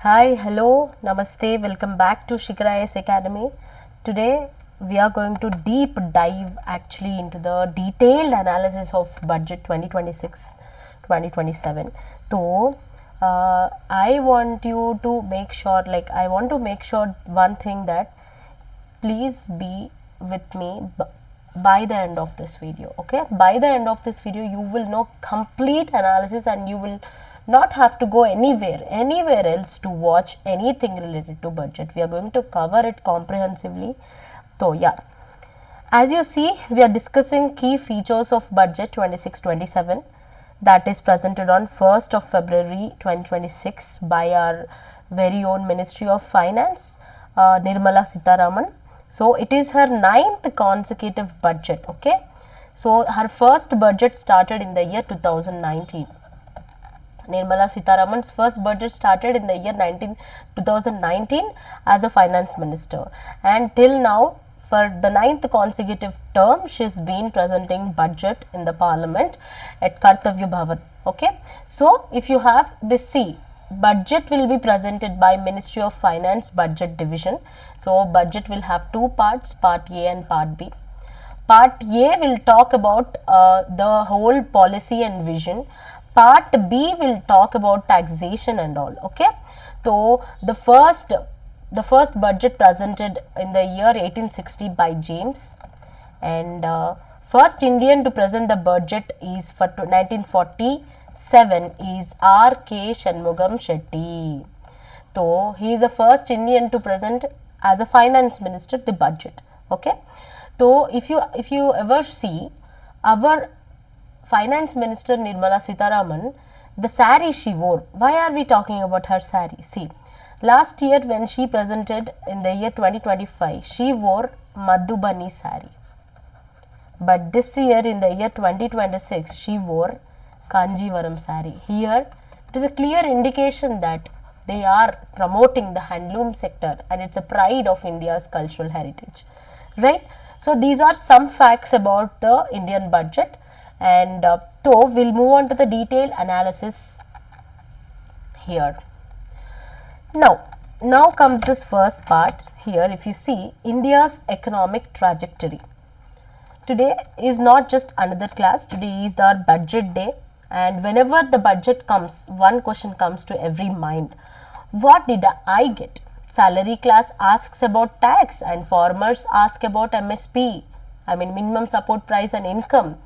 Hi, hello, namaste, welcome back to Shikara IAS Academy. Today we are going to deep dive actually into the detailed analysis of budget 2026-2027. So, I want you to make sure, I want to make sure one thing, that please be with me by the end of this video. Okay, by the end of this video you will know complete analysis and you will not have to go anywhere else to watch anything related to budget. We are going to cover it comprehensively. So yeah, as you see, we are discussing key features of budget 26-27 that is presented on 1st of February 2026 by our very own Ministry of Finance, Nirmala Sitharaman. So it is her 9th consecutive budget. Okay, so her first budget started in the year 2019. Nirmala Sitharaman's first budget started in the year 2019 as a finance minister, and till now for the 9th consecutive term she has been presenting budget in the parliament at Kartavya Bhavan. Okay, so if you have this, see, budget will be presented by Ministry of Finance Budget Division. So budget will have two parts, part A and part B. Part A will talk about the whole policy and vision. Part B will talk about taxation and all. Okay, so the first budget presented in the year 1860 by James, and first Indian to present the budget is for 1947 is R.K. Shanmugam Shetty. So he is the first Indian to present as a finance minister the budget. Okay, so if you ever see our finance minister Nirmala Sitharaman, the saree she wore, why are we talking about her saree? See, last year when she presented in the year 2025, she wore Madhubani saree. But this year in the year 2026, she wore Kanjivaram saree. Here, it is a clear indication that they are promoting the handloom sector and it's a pride of India's cultural heritage. Right? So, these are some facts about the Indian budget, and so we'll move on to the detailed analysis here. Now comes this first part. Here if you see India's economic trajectory. Today is not just another class, today is our budget day, and whenever the budget comes, one question comes to every mind: what did I get? Salary class asks about tax and farmers ask about MSP, I mean minimum support price and income.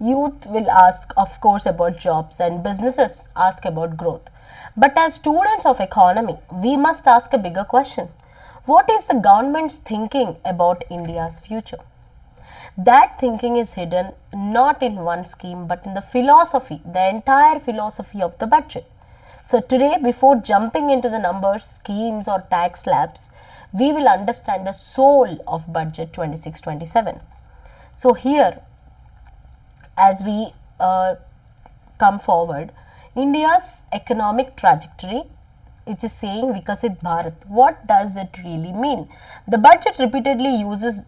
Youth will ask, of course, about jobs, and businesses ask about growth. But as students of economy, we must ask a bigger question. What is the government's thinking about India's future? That thinking is hidden not in one scheme but in the philosophy, the entire philosophy of the budget. So today, before jumping into the numbers, schemes or tax slabs, we will understand the soul of budget 26-27. So here, as we come forward, India's economic trajectory, which is saying Vikasit Bharat. What does it really mean? The budget repeatedly uses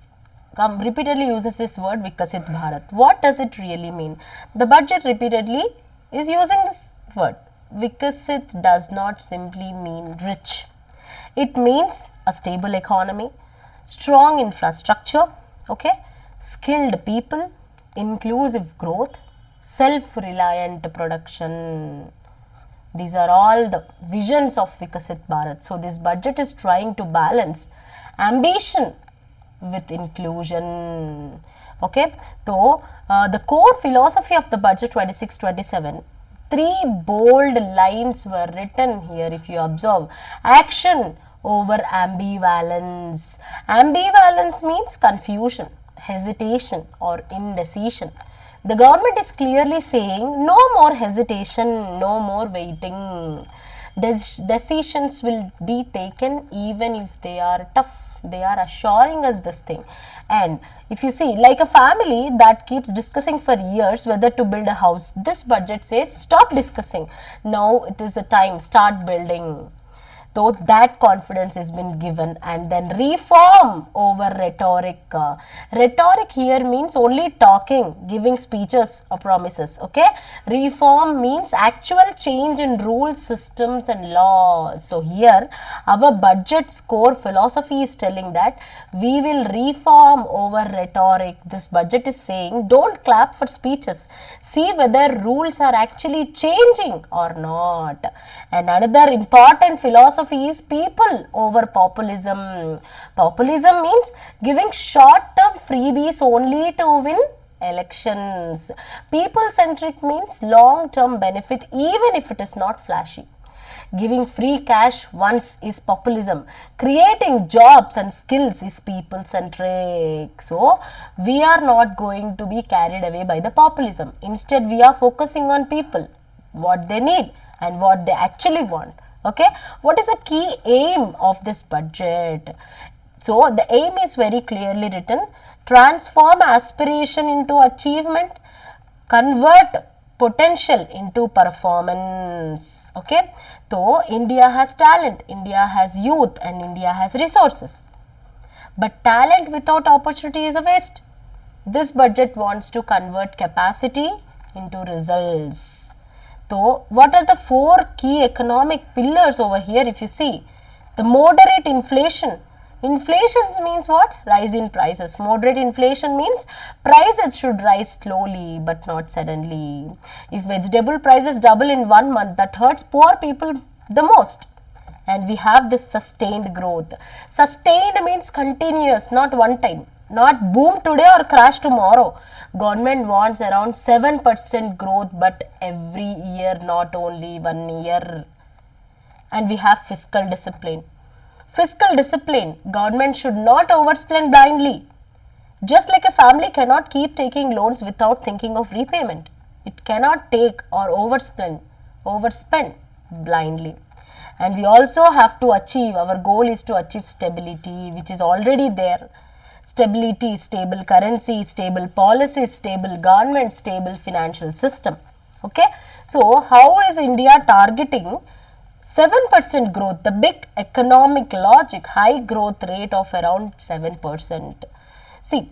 this word Vikasit Bharat. What does it really mean? The budget repeatedly is using this word. Vikasit does not simply mean rich. It means a stable economy, strong infrastructure, okay, skilled people, inclusive growth, self-reliant production. These are all the visions of Vikasit Bharat. So this budget is trying to balance ambition with inclusion. Okay, so the core philosophy of the budget 26-27, three bold lines were written here. If you observe, action over ambivalence. Ambivalence means confusion, hesitation or indecision. The government is clearly saying no more hesitation, no more waiting. Decisions will be taken even if they are tough. They are assuring us this thing. And if you see, like a family that keeps discussing for years whether to build a house, this budget says stop discussing. Now it is the time, start building. So that confidence has been given. And then reform over rhetoric. Rhetoric here means only talking, giving speeches or promises. Okay, reform means actual change in rules, systems and laws. So here our budget's core philosophy is telling that we will reform over rhetoric. This budget is saying don't clap for speeches, see whether rules are actually changing or not. And another important philosophy is people over populism. Populism means giving short-term freebies only to win elections. People-centric means long-term benefit even if it is not flashy. Giving free cash once is populism. Creating jobs and skills is people-centric. So, we are not going to be carried away by the populism. Instead, we are focusing on people, what they need and what they actually want. Okay, what is the key aim of this budget? So the aim is very clearly written: transform aspiration into achievement, convert potential into performance. Okay, so India has talent, India has youth and India has resources, but talent without opportunity is a waste. This budget wants to convert capacity into results. So, what are the four key economic pillars over here? If you see, the moderate inflation. Inflation means what? Rise in prices. Moderate inflation means prices should rise slowly but not suddenly. If vegetable prices double in 1 month, that hurts poor people the most. And we have this sustained growth. Sustained means continuous, not one time. Not boom today or crash tomorrow. Government wants around 7% growth, but every year, not only 1 year. And we have fiscal discipline. Fiscal discipline, government should not overspend blindly. Just like a family cannot keep taking loans without thinking of repayment. It cannot take or overspend blindly. And we also have to achieve, our goal is to achieve stability, which is already there. Stability, stable currency, stable policies, stable government, stable financial system. Okay, so how is India targeting 7% growth? The big economic logic, high growth rate of around 7%. See,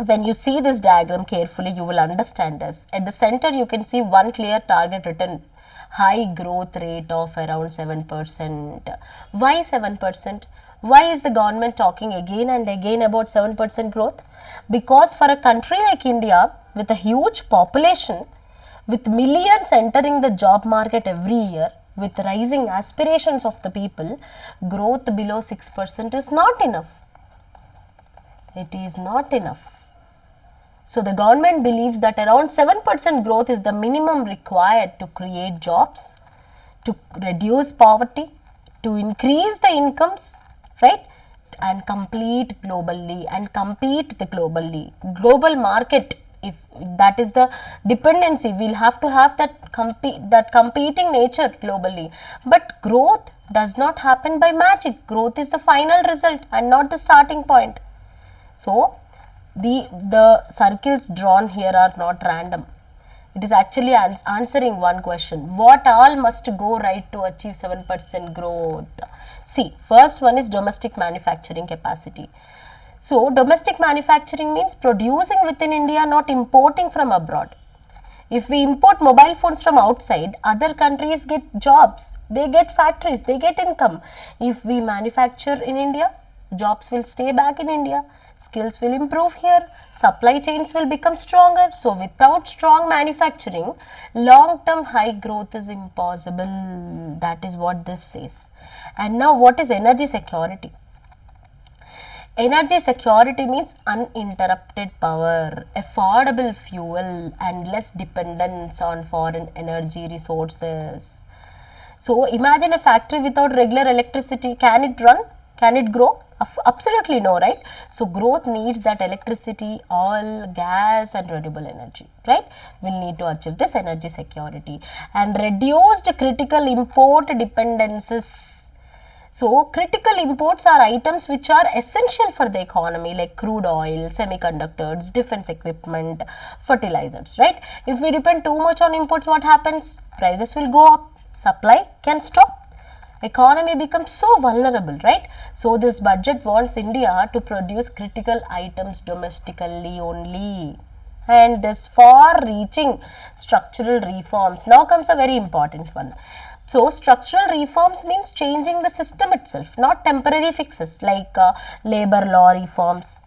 when you see this diagram carefully, you will understand this. At the center, you can see one clear target written, high growth rate of around 7%. Why 7%? Why is the government talking again and again about 7% growth? Because for a country like India, with a huge population, with millions entering the job market every year, with rising aspirations of the people, growth below 6% is not enough. It is not enough. So the government believes that around 7% growth is the minimum required to create jobs, to reduce poverty, to increase the incomes, right, and compete globally and compete the global market. If that is the dependency, we'll have to have that competing nature globally. But growth does not happen by magic. Growth is the final result and not the starting point. So the circles drawn here are not random. It is actually answering one question: what all must go right to achieve 7% growth? See, first one is domestic manufacturing capacity. So, domestic manufacturing means producing within India, not importing from abroad. If we import mobile phones from outside, other countries get jobs, they get factories, they get income. If we manufacture in India, jobs will stay back in India, skills will improve here, supply chains will become stronger. So, without strong manufacturing, long-term high growth is impossible. That is what this says. And now, what is energy security? Energy security means uninterrupted power, affordable fuel and less dependence on foreign energy resources. So imagine a factory without regular electricity. Can it run? Can it grow? Absolutely no, right? So growth needs that electricity, oil, gas and renewable energy, right? We'll need to achieve this energy security. And reduced critical import dependencies. So, critical imports are items which are essential for the economy, like crude oil, semiconductors, defense equipment, fertilizers, right? If we depend too much on imports, what happens? Prices will go up, supply can stop, economy becomes so vulnerable, right? So this budget wants India to produce critical items domestically only. And this far reaching structural reforms, now comes a very important one. So structural reforms means changing the system itself, not temporary fixes like labor law reforms,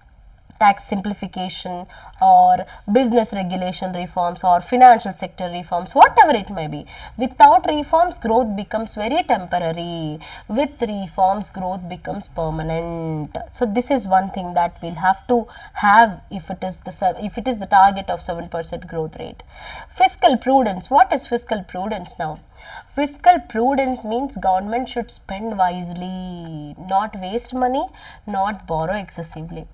tax simplification, or business regulation reforms, or financial sector reforms, whatever it may be. Without reforms, growth becomes very temporary. With reforms, growth becomes permanent. So this is one thing that we'll have to have if it is the target of 7% growth rate. Fiscal prudence. What is fiscal prudence now? Fiscal prudence means government should spend wisely, not waste money, not borrow excessively.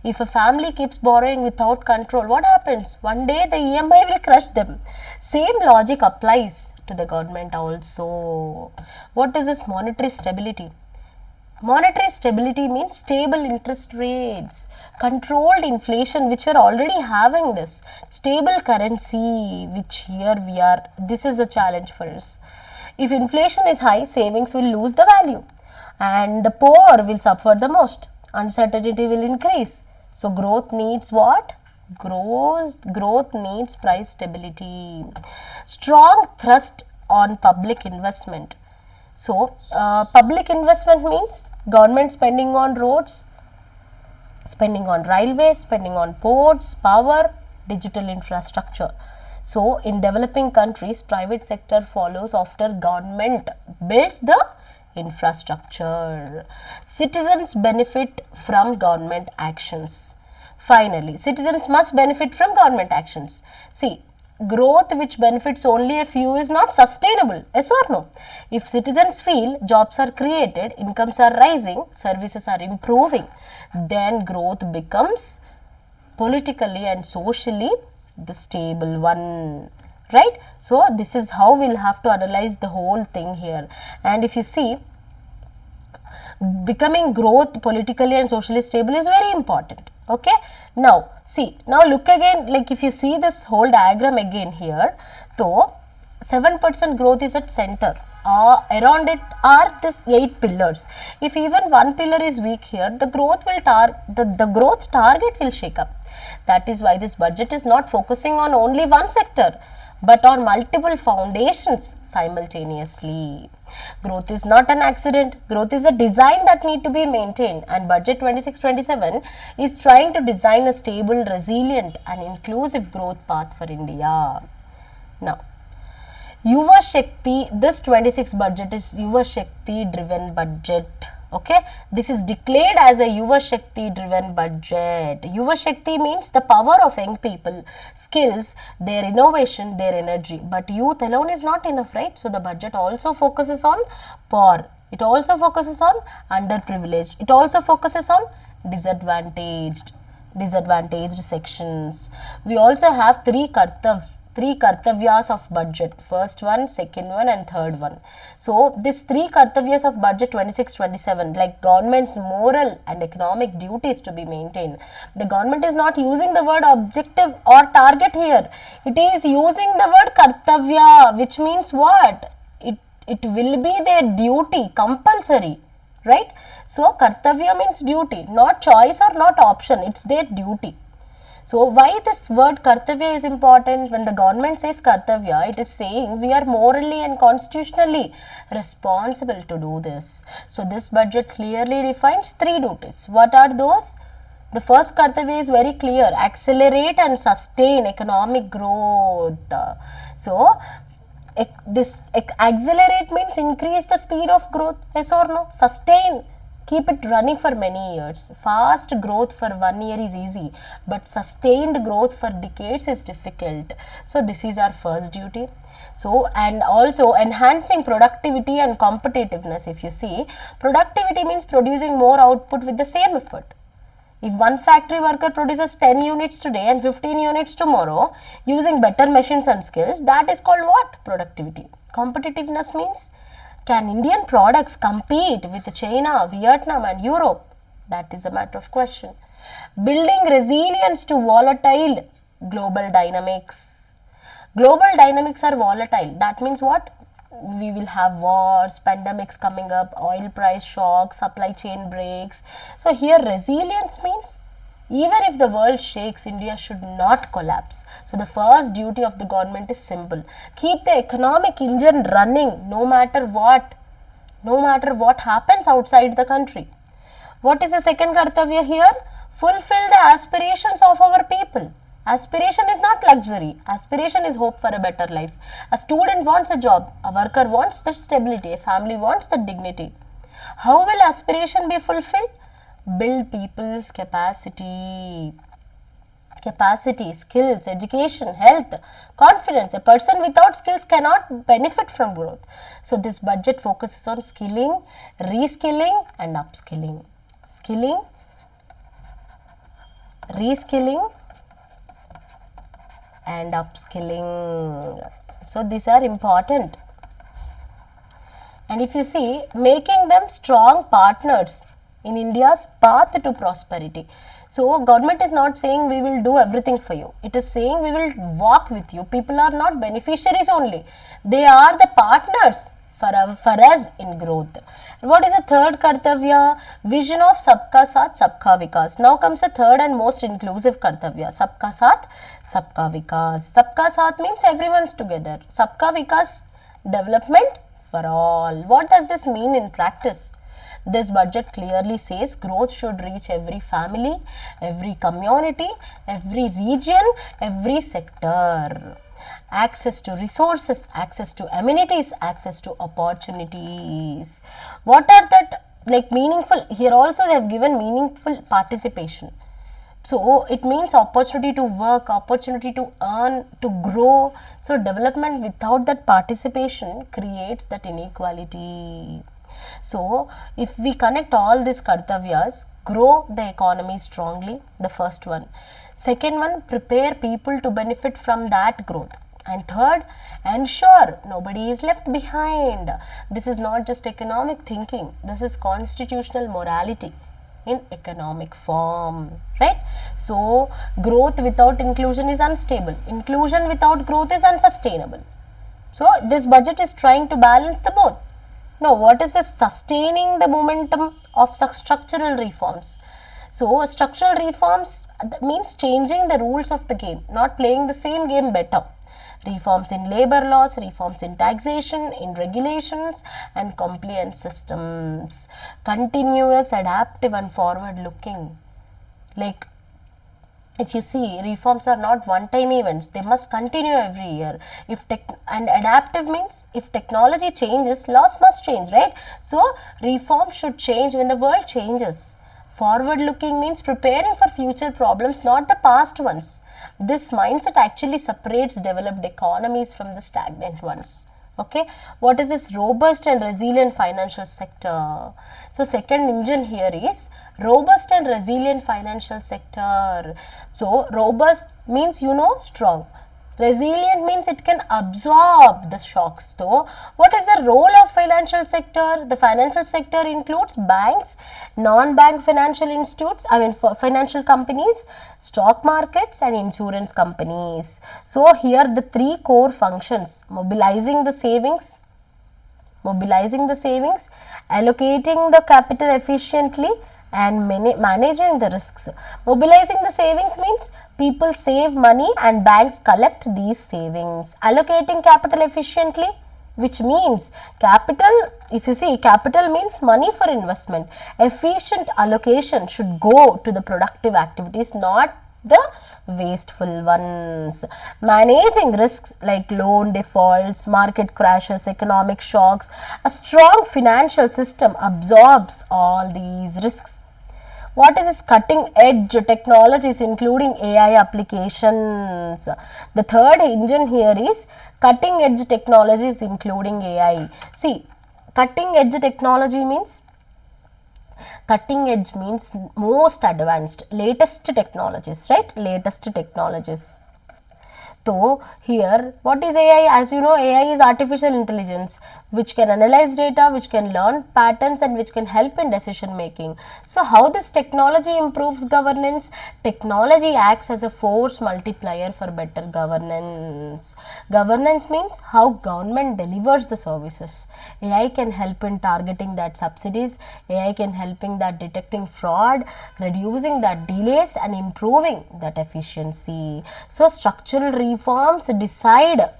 If a family keeps borrowing without control, what happens? One day the EMI will crush them. Same logic applies to the government also. What is this monetary stability? Monetary stability means stable interest rates, controlled inflation, which we are already having this, stable currency, which here we are, this is a challenge for us. If inflation is high, savings will lose the value and the poor will suffer the most. Uncertainty will increase. So growth needs what? Growth needs price stability. Strong thrust on public investment. So public investment means government spending on roads, spending on railways, spending on ports, power, digital infrastructure. So in developing countries, private sector follows after government builds the infrastructure. Citizens benefit from government actions. Finally, citizens must benefit from government actions. See, growth which benefits only a few is not sustainable. Yes or no? If citizens feel jobs are created, incomes are rising, services are improving, then growth becomes politically and socially the stable one. Right? So this is how we'll have to analyze the whole thing here. And if you see, becoming growth politically and socially stable is very important. Okay. Now see, now look again, like if you see this whole diagram again here, so 7% growth is at center. Around it are this 8 pillars. If even one pillar is weak here, the growth will the growth target will shake up. That is why this budget is not focusing on only one sector, but on multiple foundations simultaneously. Growth is not an accident. Growth is a design that need to be maintained, and budget 26-27 is trying to design a stable, resilient and inclusive growth path for India. Now, Yuva Shakti, this 26 budget is Yuva Shakti driven budget. Okay, this is declared as a Yuva Shakti driven budget. Yuva Shakti means the power of young people, skills, their innovation, their energy. But youth alone is not enough, right? So the budget also focuses on poor. It also focuses on underprivileged. It also focuses on disadvantaged sections. We also have three kartavyas of budget, first one, second one and third one. So this three kartavyas of budget 26-27, like government's moral and economic duties to be maintained. The government is not using the word objective or target here. It is using the word kartavya, which means what? It will be their duty, compulsory, right? So kartavya means duty, not choice or not option, it's their duty. So why this word kartavya is important? When the government says kartavya, it is saying we are morally and constitutionally responsible to do this. So this budget clearly defines three duties. What are those? The first kartavya is very clear: accelerate and sustain economic growth. So this accelerate means increase the speed of growth. Yes or no? Sustain, keep it running for many years. Fast growth for 1 year is easy, but sustained growth for decades is difficult. So this is our first duty. So, and also enhancing productivity and competitiveness. If you see, productivity means producing more output with the same effort. If one factory worker produces 10 units today and 15 units tomorrow using better machines and skills, that is called what? Productivity. Competitiveness means, can Indian products compete with China, Vietnam and Europe? That is a matter of question. Building resilience to volatile global dynamics. Global dynamics are volatile. That means what? we will have wars, pandemics coming up, oil price shocks, supply chain breaks. So here resilience means even if the world shakes, India should not collapse. So the first duty of the government is simple: keep the economic engine running no matter what, happens outside the country. What is the second kartavya here? Fulfill the aspirations of our people. Aspiration is not luxury. Aspiration is hope for a better life. A student wants a job. A worker wants the stability. A family wants the dignity. How will aspiration be fulfilled? Build people's capacity, skills, education, health, confidence. A person without skills cannot benefit from growth. So this budget focuses on skilling, reskilling and upskilling. Skilling, reskilling and upskilling. So these are important. And if you see, making them strong partners in India's path to prosperity. So government is not saying we will do everything for you. It is saying we will walk with you. People are not beneficiaries only. They are the partners for us in growth. What is the third kartavya? Vision of Sabka Saath, Sabka Vikas. Now comes the third and most inclusive kartavya. Sabka Saath, Sabka Vikas. Sabka Saath means everyone's together. Sabka Vikas, development for all. What does this mean in practice? This budget clearly says growth should reach every family, every community, every region, every sector. Access to resources, access to amenities, access to opportunities. What are that like meaningful? Here also they have given meaningful participation. So it means opportunity to work, opportunity to earn, to grow. So development without that participation creates that inequality. So if we connect all these kartavyas, grow the economy strongly, the first one. Second one, prepare people to benefit from that growth. And third, ensure nobody is left behind. This is not just economic thinking, this is constitutional morality in economic form, right? So growth without inclusion is unstable. Inclusion without growth is unsustainable. So this budget is trying to balance the both. Now, what is this? Sustaining the momentum of structural reforms. So, structural reforms means changing the rules of the game, not playing the same game better. Reforms in labor laws, reforms in taxation, in regulations and compliance systems. Continuous, adaptive and forward looking. Like, if you see, reforms are not one-time events. They must continue every year. And adaptive means if technology changes, laws must change, right? So reforms should change when the world changes. Forward-looking means preparing for future problems, not the past ones. This mindset actually separates developed economies from the stagnant ones. Okay, what is this robust and resilient financial sector? So second engine here is robust and resilient financial sector. So robust means strong. Resilient means it can absorb the shocks. So what is the role of financial sector? The financial sector includes banks, non-bank financial institutes, financial companies, stock markets and insurance companies. So here the three core functions: mobilizing the savings, allocating the capital efficiently and managing the risks. Mobilizing the savings means people save money and banks collect these savings. Allocating capital efficiently, which means capital, if you see, capital means money for investment. Efficient allocation should go to the productive activities, not the wasteful ones. Managing risks like loan defaults, market crashes, economic shocks. A strong financial system absorbs all these risks. What is this? Cutting edge technologies including AI applications. The third engine here is cutting edge technologies including AI. See, cutting edge technology means most advanced, latest technologies, right? Latest technologies. So here, what is AI? As you know, AI is artificial intelligence which can analyze data, which can learn patterns, and which can help in decision making. So how this technology improves governance? Technology acts as a force multiplier for better governance. Governance means how government delivers the services. AI can help in targeting that subsidies, AI can help in that detecting fraud, reducing that delays, and improving that efficiency. So structural reforms decide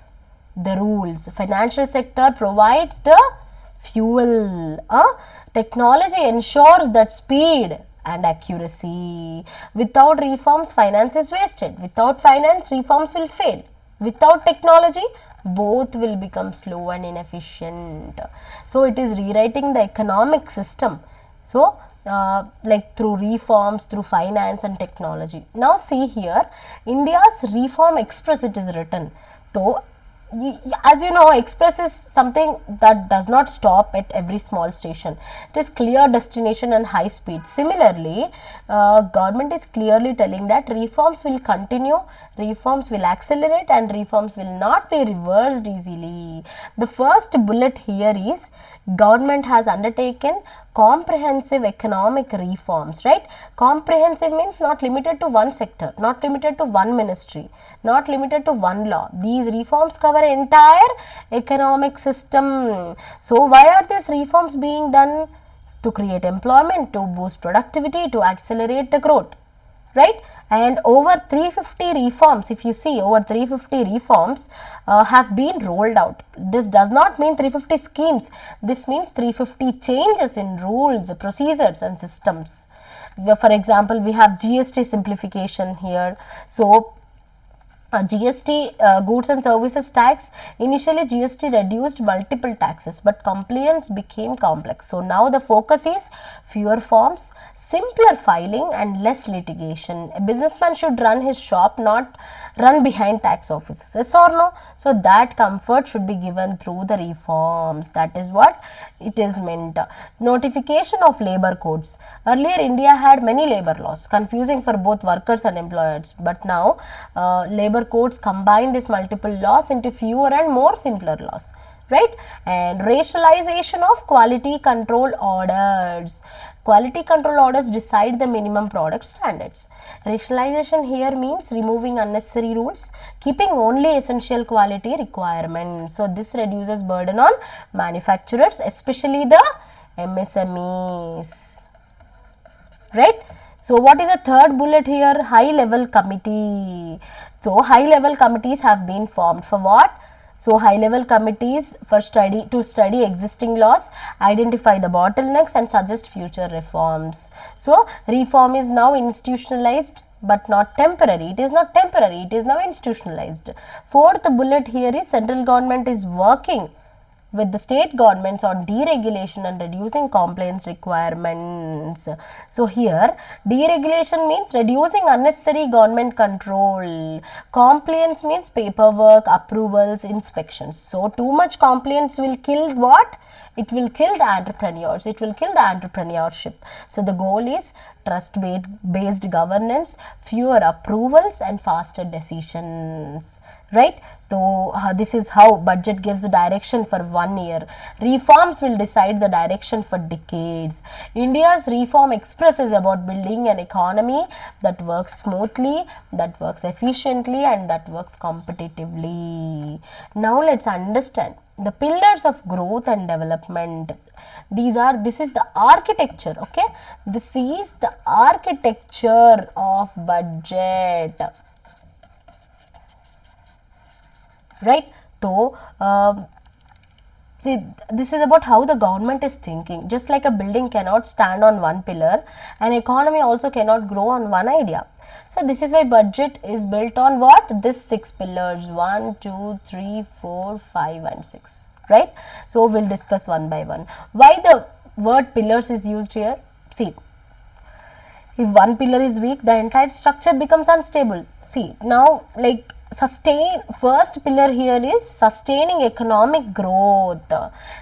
the rules. Financial sector provides the fuel. Technology ensures that speed and accuracy. Without reforms, finance is wasted. Without finance, reforms will fail. Without technology, both will become slow and inefficient. So it is rewriting the economic system. So like through reforms, through finance and technology. Now see here, India's Reform Express, it is written. So as you know, express is something that does not stop at every small station. It is clear destination and high speed. Similarly, government is clearly telling that reforms will continue, reforms will accelerate, and reforms will not be reversed easily. The first bullet here is government has undertaken comprehensive economic reforms, right? Comprehensive means not limited to one sector, not limited to one ministry, not limited to one law. These reforms cover entire economic system. So why are these reforms being done? To create employment, to boost productivity, to accelerate the growth, right? And over 350 reforms, if you see, over 350 reforms have been rolled out. This does not mean 350 schemes. This means 350 changes in rules, procedures and systems. For example, we have GST simplification here. So GST, goods and services tax, initially GST reduced multiple taxes, but compliance became complex. So now the focus is fewer forms, simpler filing and less litigation. A businessman should run his shop, not run behind tax offices. Yes or no? So that comfort should be given through the reforms. That is what it is meant. Notification of labor codes. Earlier India had many labor laws, confusing for both workers and employers. But now labor codes combine these multiple laws into fewer and more simpler laws, right? And rationalization of quality control orders. Quality control orders decide the minimum product standards. Rationalization here means removing unnecessary rules, keeping only essential quality requirements. So this reduces burden on manufacturers, especially the MSMEs, right? So what is the third bullet here? High level committee. So high level committees have been formed for what? So high level committees for study existing laws, identify the bottlenecks and suggest future reforms. So reform is now institutionalized but not temporary. It is not temporary, it is now institutionalized. Fourth bullet here is central government is working with the state governments on deregulation and reducing compliance requirements. So here deregulation means reducing unnecessary government control. Compliance means paperwork, approvals, inspections. So too much compliance will kill what? It will kill the entrepreneurs. It will kill the entrepreneurship. So the goal is trust-based governance, fewer approvals and faster decisions, right? So this is how budget gives the direction for 1 year. Reforms will decide the direction for decades. India's Reform Express is about building an economy that works smoothly, that works efficiently and that works competitively. Now let's understand the pillars of growth and development. This is the architecture, okay? This is the architecture of budget, right? So see, this is about how the government is thinking. Just like a building cannot stand on one pillar, an economy also cannot grow on one idea. So this is why budget is built on what? This 6 pillars, 1, 2, 3, 4, 5 and 6, right? So we'll discuss one by one. Why the word pillars is used here? See, if one pillar is weak, the entire structure becomes unstable. See, now like first pillar here is sustaining economic growth.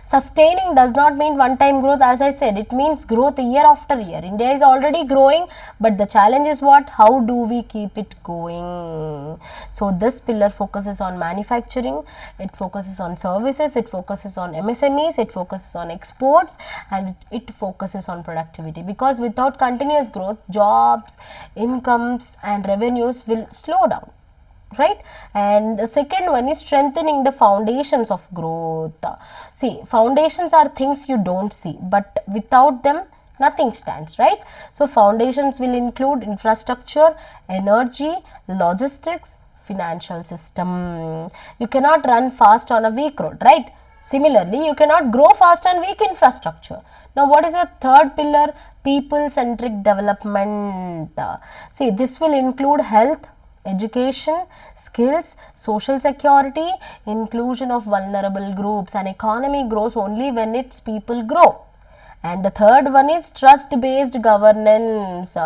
Sustaining does not mean one time growth, as I said, it means growth year after year. India is already growing, but the challenge is what? How do we keep it going? So this pillar focuses on manufacturing, it focuses on services, it focuses on MSMEs, it focuses on exports, and it focuses on productivity, because without continuous growth, jobs, incomes and revenues will slow down, right? And the second one is strengthening the foundations of growth. See, foundations are things you don't see, but without them nothing stands, right? So foundations will include infrastructure, energy, logistics, financial system. You cannot run fast on a weak road, right? Similarly, you cannot grow fast on weak infrastructure. Now, what is the third pillar? People centric development. See, this will include health, education, skills, social security, inclusion of vulnerable groups. An economy grows only when its people grow. And the third one is trust based governance.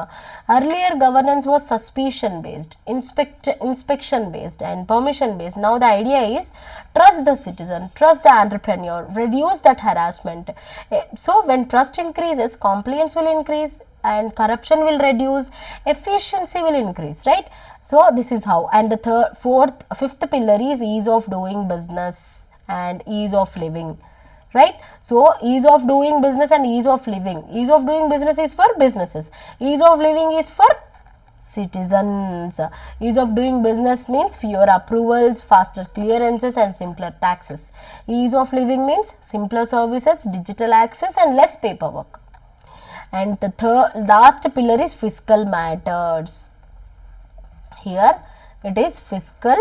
Earlier governance was suspicion based, inspection based and permission based. Now the idea is trust the citizen, trust the entrepreneur, reduce that harassment. So when trust increases, compliance will increase and corruption will reduce, efficiency will increase, right? So this is how. And the fifth pillar is ease of doing business and ease of living, right? So ease of doing business and ease of living. Ease of doing business is for businesses, ease of living is for citizens. Ease of doing business means fewer approvals, faster clearances and simpler taxes. Ease of living means simpler services, digital access and less paperwork. And the last pillar is fiscal matters. Here it is fiscal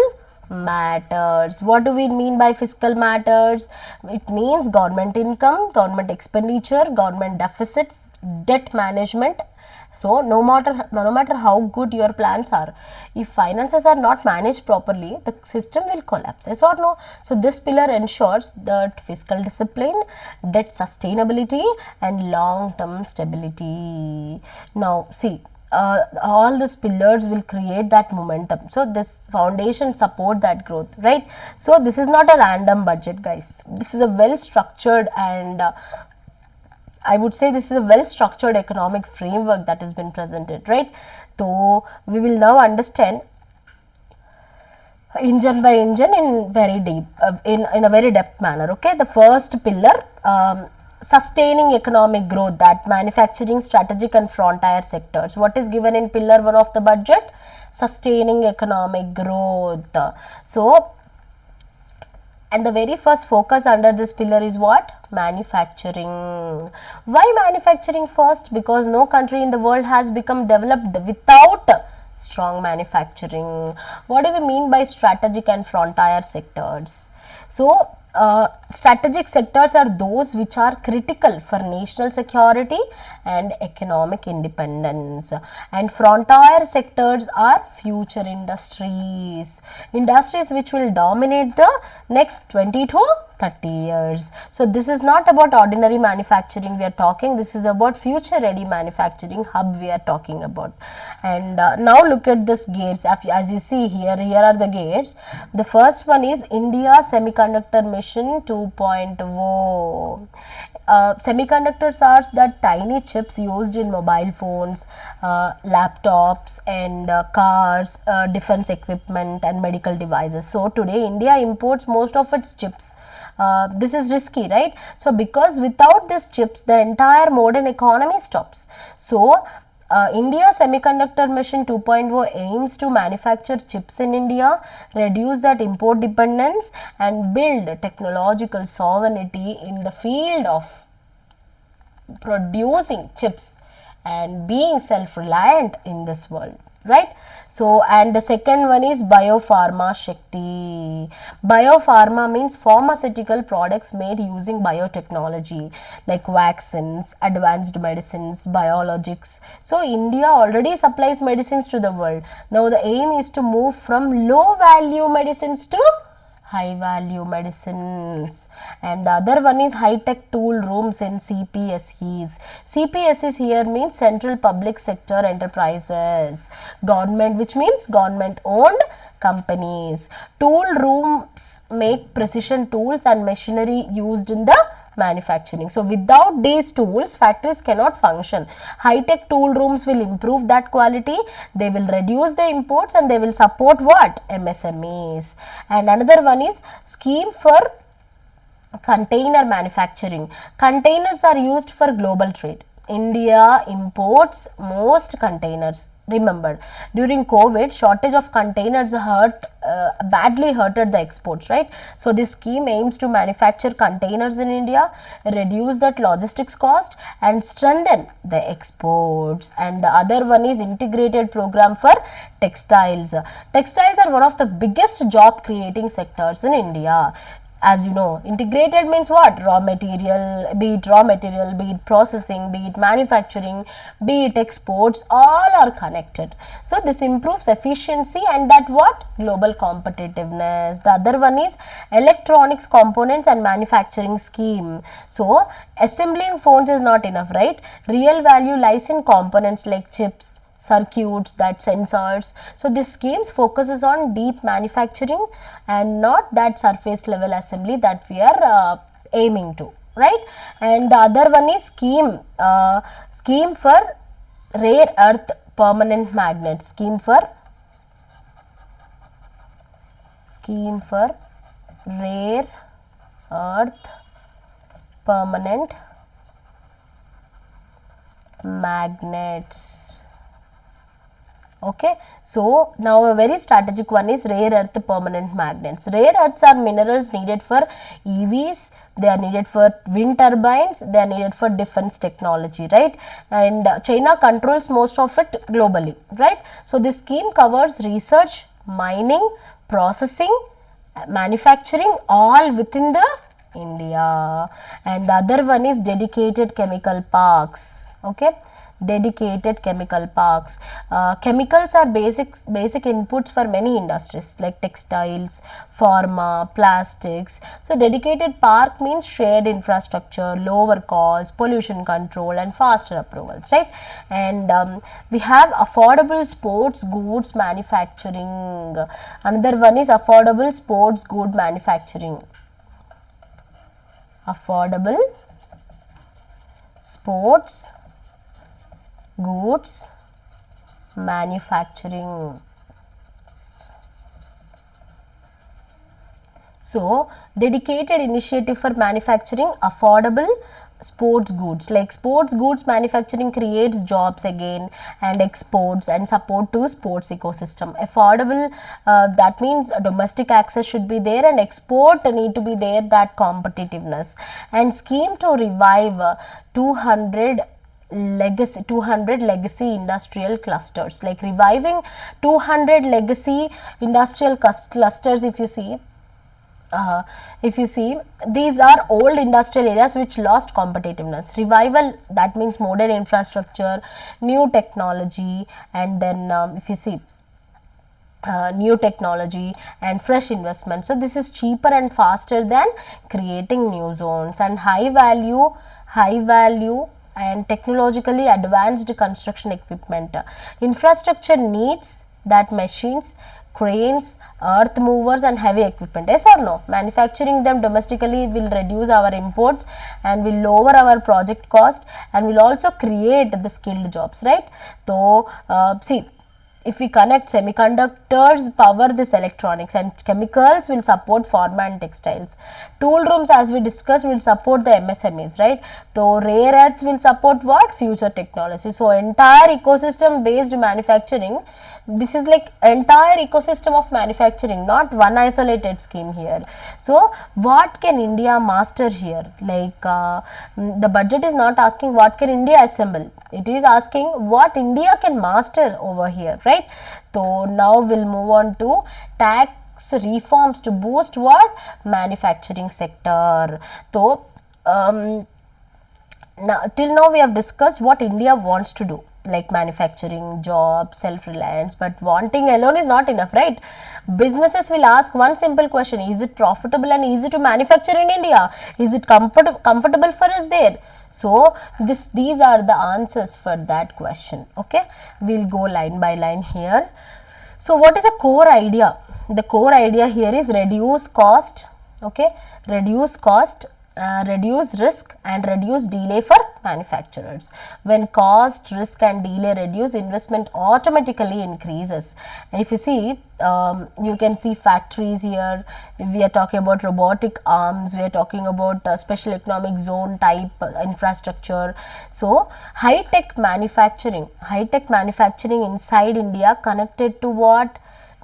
matters. What do we mean by fiscal matters? It means government income, government expenditure, government deficits, debt management. So no matter how good your plans are, if finances are not managed properly, the system will collapse, yes or no? So this pillar ensures that fiscal discipline, debt sustainability and long-term stability. Now see, all these pillars will create that momentum. So this foundation support that growth, right? So this is not a random budget, guys. This is a well structured and I would say this is a well structured economic framework that has been presented, right? So we will now understand engine by engine in very deep, in a very depth manner. Okay, the first pillar, sustaining economic growth, that manufacturing, strategic and frontier sectors. What is given in pillar 1 of the budget? Sustaining economic growth. So, and the very first focus under this pillar is what? Manufacturing. Why manufacturing first? Because no country in the world has become developed without strong manufacturing. What do we mean by strategic and frontier sectors? So, strategic sectors are those which are critical for national security and economic independence, and frontier sectors are future industries, which will dominate the next 20 to 30 years. So this is not about ordinary manufacturing we are talking, this is about future ready manufacturing hub we are talking about. And now look at this gates. As you see here are the gates. The first one is India Semiconductor Mission 2.0. Semiconductors are the tiny chips used in mobile phones, laptops and cars, defense equipment and medical devices. So today India imports most of its chips. This is risky, right? So because without these chips the entire modern economy stops. So India Semiconductor Mission 2.0 aims to manufacture chips in India, reduce that import dependence and build technological sovereignty in the field of producing chips and being self-reliant in this world, right? So, and the second one is Biopharma Shakti. Biopharma means pharmaceutical products made using biotechnology like vaccines, advanced medicines, biologics. So, India already supplies medicines to the world. Now, the aim is to move from low value medicines to high value medicines. And the other one is high tech tool rooms in CPSEs. CPSEs here means Central Public Sector Enterprises. Government, which means government owned, companies. Tool rooms make precision tools and machinery used in the manufacturing. So without these tools, factories cannot function. High-tech tool rooms will improve that quality, they will reduce the imports, and they will support what? MSMEs. And another one is scheme for container manufacturing. Containers are used for global trade. India imports most containers. Remember, during COVID, shortage of containers badly hurted the exports, right? So this scheme aims to manufacture containers in India, reduce that logistics cost, and strengthen the exports. And the other one is integrated program for textiles. Textiles are one of the biggest job creating sectors in India. As you know, integrated means what? Raw material, be it processing, be it manufacturing, be it exports, all are connected. So this improves efficiency and that what? Global competitiveness. The other one is electronics components and manufacturing scheme. So assembling phones is not enough, right? Real value lies in components like chips, circuits, that sensors. So this schemes focuses on deep manufacturing and not that surface level assembly that we are aiming to, right? And the other one is scheme for rare earth permanent magnets. Scheme for rare earth permanent magnets. Okay, so now a very strategic one is rare earth permanent magnets. Rare earths are minerals needed for EVs, they are needed for wind turbines, they are needed for defense technology, right? And China controls most of it globally, right? So this scheme covers research, mining, processing, manufacturing, all within the India. And the other one is dedicated chemical parks. Okay, dedicated chemical parks. Chemicals are basic inputs for many industries like textiles, pharma, plastics. So dedicated park means shared infrastructure, lower cost, pollution control, and faster approvals, right? And we have affordable sports goods manufacturing. Another one is affordable sports good manufacturing. Affordable sports goods manufacturing. So dedicated initiative for manufacturing affordable sports goods. Like sports goods manufacturing creates jobs again and exports and support to sports ecosystem. Affordable, that means domestic access should be there and export need to be there, that competitiveness. And scheme to revive 200 legacy industrial clusters. Like reviving 200 legacy industrial clusters. If you see, these are old industrial areas which lost competitiveness. Revival, that means modern infrastructure, new technology, and then if you see new technology and fresh investment. So this is cheaper and faster than creating new zones. And high value and technologically advanced construction equipment. Infrastructure needs that machines, cranes, earth movers and heavy equipment. Yes or no? Manufacturing them domestically will reduce our imports and will lower our project cost and will also create the skilled jobs, right? So see, if we connect semiconductors power this electronics and chemicals will support pharma and textiles. Tool rooms, as we discussed, will support the MSMEs, right? So rare earths will support what? Future technology. So entire ecosystem based manufacturing, this is like entire ecosystem of manufacturing, not one isolated scheme here. So what can India master here? Like the budget is not asking what can India assemble, it is asking what India can master over here, right? So now we'll move on to tax reforms to boost what? Manufacturing sector. So till now we have discussed what India wants to do, like manufacturing, jobs, self-reliance, but wanting alone is not enough, right? Businesses will ask one simple question: is it profitable and easy to manufacture in India? Is it comfortable for us there? So these are the answers for that question. Okay, we'll go line by line here. So what is a core idea? The core idea here is reduce cost, okay, reduce cost, reduce risk and reduce delay for manufacturers. When cost, risk and delay reduce, investment automatically increases. And if you see, you can see factories here. We are talking about robotic arms, we are talking about special economic zone type infrastructure. So high-tech manufacturing inside India connected to what?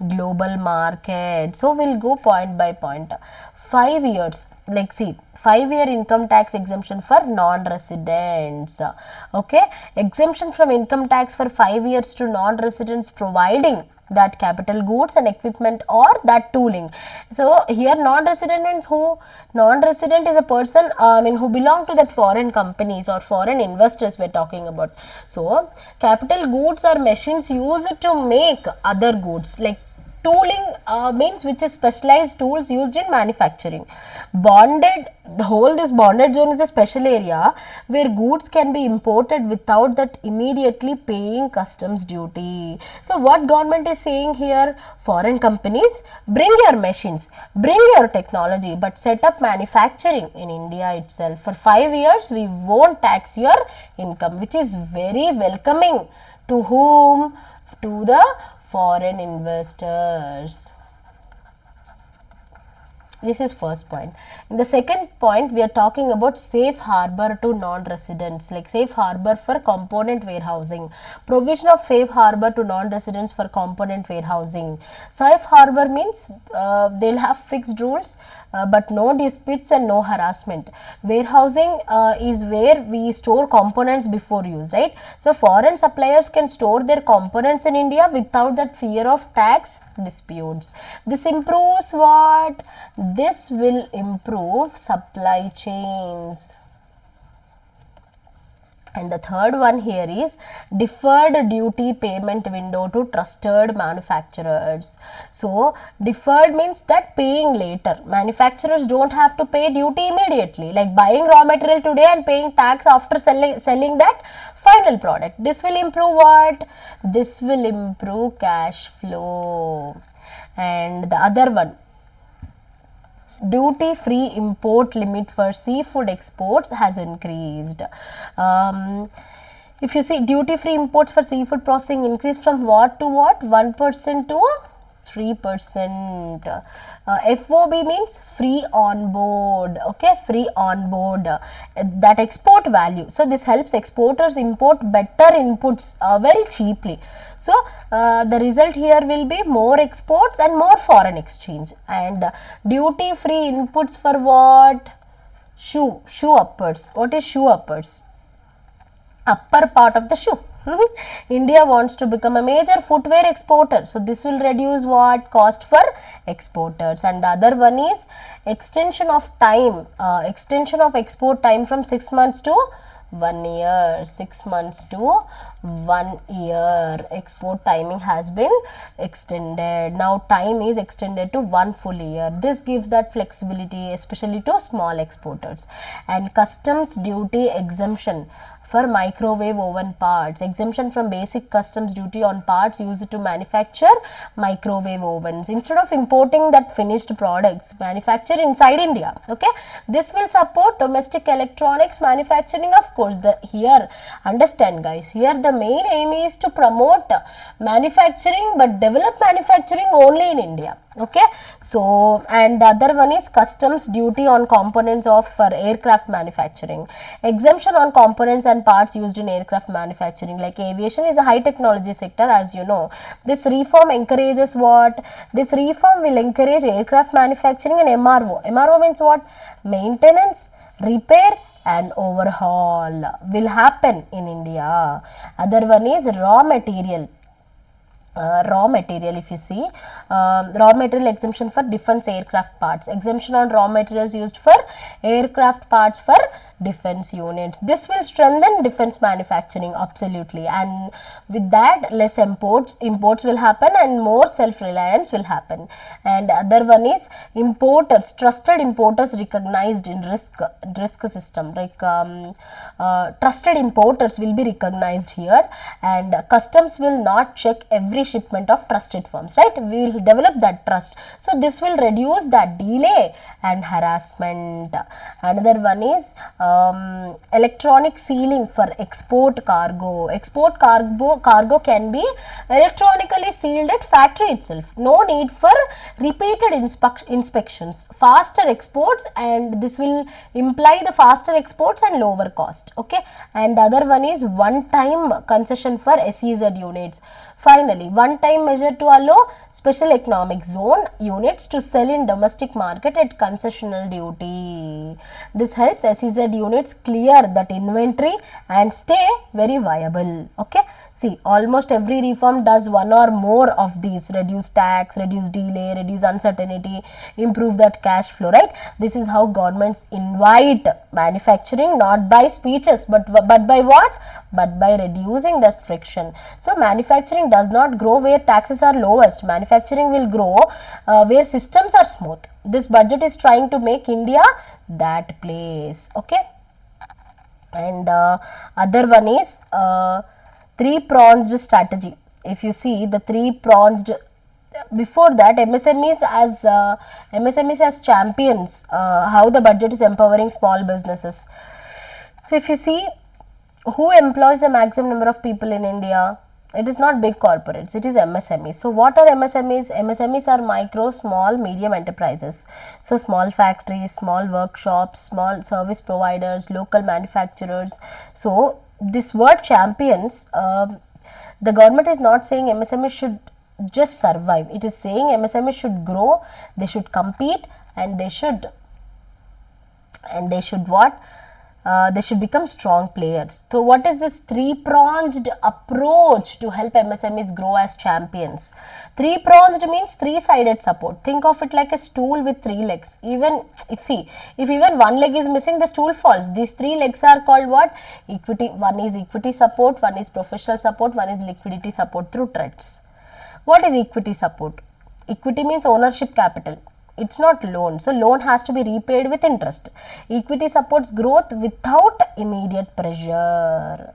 Global market. So we'll go point by point. 5 years, like see, 5-year income tax exemption for non-residents. Okay, exemption from income tax for 5 years to non-residents, providing that capital goods and equipment or that tooling. So here non-resident means who? Non-resident is a person who belong to that foreign companies or foreign investors we're talking about. So capital goods are machines used to make other goods, like tooling means which is specialized tools used in manufacturing. Bonded, this bonded zone is a special area where goods can be imported without that immediately paying customs duty. So what government is saying here? Foreign companies, bring your machines, bring your technology, but set up manufacturing in India itself. For 5 years we won't tax your income, which is very welcoming to whom? To the foreign investors. This is first point. In the second point, we are talking about safe harbor to non-residents, like safe harbor for component warehousing. Provision of safe harbor to non-residents for component warehousing. Safe harbor means they'll have fixed rules, but no disputes and no harassment. Warehousing is where we store components before use, right? So foreign suppliers can store their components in India without that fear of tax disputes. This improves what? This will improve supply chains. And the third one here is deferred duty payment window to trusted manufacturers. So deferred means that paying later. Manufacturers don't have to pay duty immediately, like buying raw material today and paying tax after selling that final product. This will improve what? This will improve cash flow. And the other one, duty free import limit for seafood exports has increased. If you see, duty free imports for seafood processing increased from what to what? 1% to 3%. FOB means free on board, okay, free on board, that export value. So this helps exporters import better inputs very cheaply. So the result here will be more exports and more foreign exchange. And duty free inputs for what? Shoe uppers. What is shoe uppers? Upper part of the shoe. India wants to become a major footwear exporter. So this will reduce what? Cost for exporters. And the other one is extension of time, extension of export time from 6 months to 1 year. 6 months to 1 year. Export timing has been extended. Now time is extended to 1 full year. This gives that flexibility, especially to small exporters. And customs duty exemption for microwave oven parts. Exemption from basic customs duty on parts used to manufacture microwave ovens. Instead of importing that finished products, manufacture inside India. Okay, this will support domestic electronics manufacturing. Of course, here understand guys, here the main aim is to promote manufacturing, but develop manufacturing only in India. Okay, so and the other one is customs duty on components of for aircraft manufacturing. Exemption on components and parts used in aircraft manufacturing, like aviation is a high technology sector, as you know. This reform encourages what? This reform will encourage aircraft manufacturing and MRO. MRO means what? Maintenance, repair and overhaul will happen in India. Other one is raw material. Raw material, if you see, raw material exemption for defense aircraft parts. Exemption on raw materials used for aircraft parts for defense units. This will strengthen defense manufacturing, absolutely, and with that less imports will happen and more self-reliance will happen. And other one is importers, trusted importers recognized in risk system, like trusted importers will be recognized here, and customs will not check every shipment of trusted firms, right? We will develop that trust, so this will reduce that delay and harassment. Another one is electronic sealing for export cargo. Export cargo can be electronically sealed at factory itself, no need for repeated inspections, faster exports, and this will imply the faster exports and lower cost. Okay, and the other one is one time concession for SEZ units. Finally, one time measure to allow special economic zone units to sell in domestic market at concessional duty. This helps SEZ units clear that inventory and stay very viable. Okay, see, almost every reform does one or more of these: reduce tax, reduce delay, reduce uncertainty, improve that cash flow, right? This is how governments invite manufacturing, not by speeches, but by what? But by reducing the friction. So manufacturing does not grow where taxes are lowest. Manufacturing will grow where systems are smooth. This budget is trying to make India that place. Okay, and other one is three-pronged strategy. If you see the three-pronged, before that MSMEs as champions, how the budget is empowering small businesses. So if you see, who employs the maximum number of people in India? It is not big corporates, it is MSMEs. So what are MSMEs? MSMEs are micro, small, medium enterprises. So small factories, small workshops, small service providers, local manufacturers. So this word champions, the government is not saying MSMEs should just survive. It is saying MSMEs should grow, they should compete, and they should what? They should become strong players. So what is this three-pronged approach to help MSMEs grow as champions? Three-pronged means three-sided support. Think of it like a stool with three legs. Even if even one leg is missing, the stool falls. These three legs are called what? Equity. One is equity support, one is professional support, one is liquidity support through threats. What is equity support? Equity means ownership capital. It's not loan. So loan has to be repaid with interest. Equity supports growth without immediate pressure.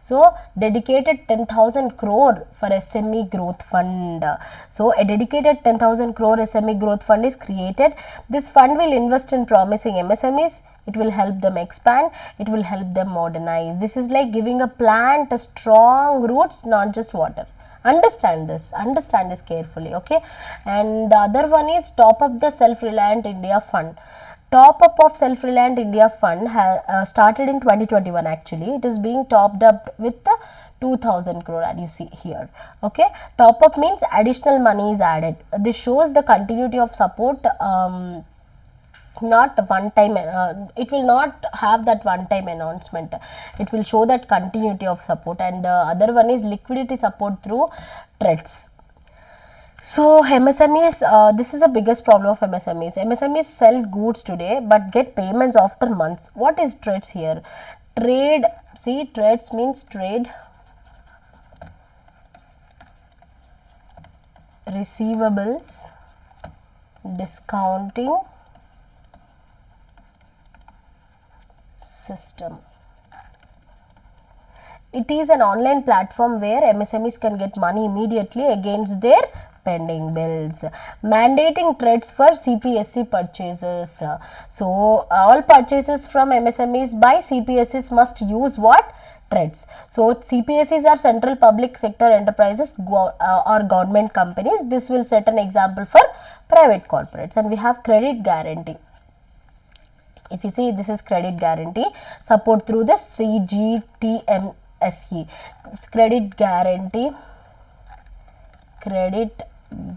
So dedicated 10,000 crore for SME growth fund. So a dedicated 10,000 crore SME growth fund is created. This fund will invest in promising MSMEs. It will help them expand. It will help them modernize. This is like giving a plant a strong roots, not just water. Understand this carefully. Okay, and the other one is top up the self-reliant India fund. Top up of self-reliant India fund has started in 2021. Actually, it is being topped up with the 2,000 crore, as you see here. Okay, top up means additional money is added. This shows the continuity of support. Not one time, it will not have that one time announcement. It will show that continuity of support. And the other one is liquidity support through threats. So MSMEs, this is the biggest problem of MSMEs. MSMEs sell goods today but get payments after months. What is threats here? Trade, see, threats means trade receivables, discounting system. It is an online platform where MSMEs can get money immediately against their pending bills. Mandating threats for CPSC purchases. So all purchases from MSMEs by CPSCs must use what? Threats. So CPSCs are central public sector enterprises or government companies. This will set an example for private corporates. And we have credit guarantee. If you see, this is credit guarantee support through the CGTMSE, credit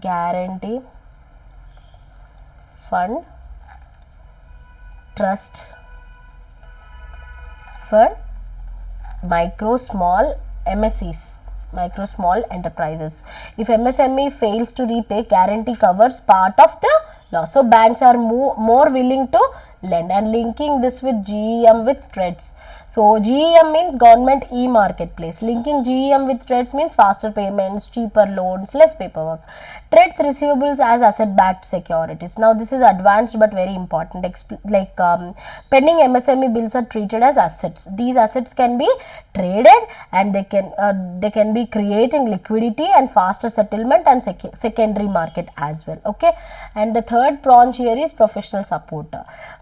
guarantee fund trust for micro small enterprises. If MSME fails to repay, guarantee covers part of the loss. So banks are more willing to lend, and linking this with GEM with TREDS. So GEM means government e-marketplace. Linking GEM with TREDS means faster payments, cheaper loans, less paperwork. TREDS receivables as asset-backed securities. Now this is advanced but very important. Pending MSME bills are treated as assets. These assets can be traded, and they can be creating liquidity and faster settlement and secondary market as well. Okay, and the third branch here is professional support.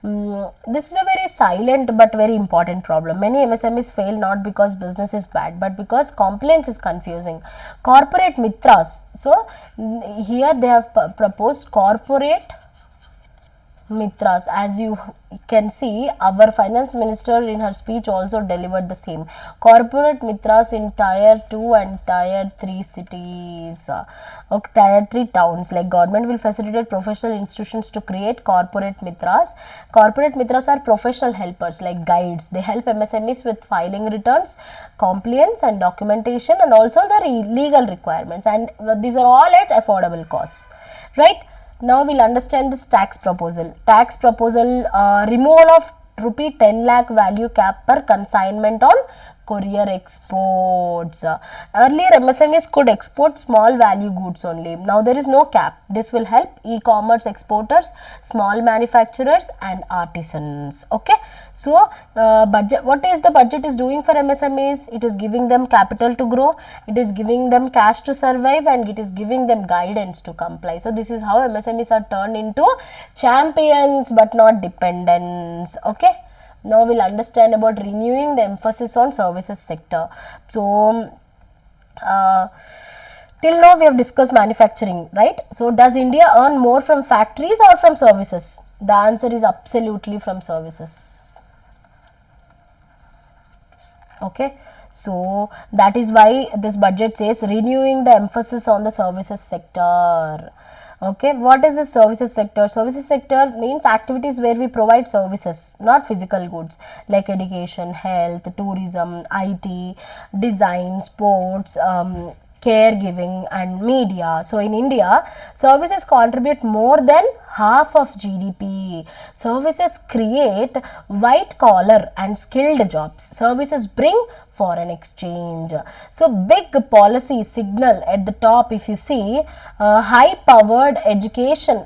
This is a very silent but very important problem. Many MSMEs fail not because business is bad, but because compliance is confusing. Corporate mitras. So here they have proposed corporate mitras. As you can see, our finance minister in her speech also delivered the same. Corporate mitras in tier 2 and tier 3 cities, tier 3 towns. Like, government will facilitate professional institutions to create corporate mitras. Corporate mitras are professional helpers, like guides. They help MSMEs with filing returns, compliance and documentation, and also the legal requirements, and these are all at affordable costs, right? Now we'll understand this tax proposal. Tax proposal, removal of rupee 10 lakh value cap per consignment on courier exports. Earlier MSMEs could export small value goods only. Now there is no cap. This will help e-commerce exporters, small manufacturers and artisans. Okay. So budget, what is the budget is doing for MSMEs? It is giving them capital to grow, it is giving them cash to survive, and it is giving them guidance to comply. So this is how MSMEs are turned into champions but not dependents. Okay. Now we'll understand about renewing the emphasis on services sector. So till now we have discussed manufacturing, right? So does India earn more from factories or from services? The answer is absolutely from services. Okay, so that is why this budget says renewing the emphasis on the services sector. Okay, what is the services sector? Services sector means activities where we provide services, not physical goods, like education, health, tourism, IT, design, sports, caregiving and media. So in India, services contribute more than half of GDP. Services create white collar and skilled jobs. Services bring foreign exchange. So big policy signal at the top, if you see, high powered education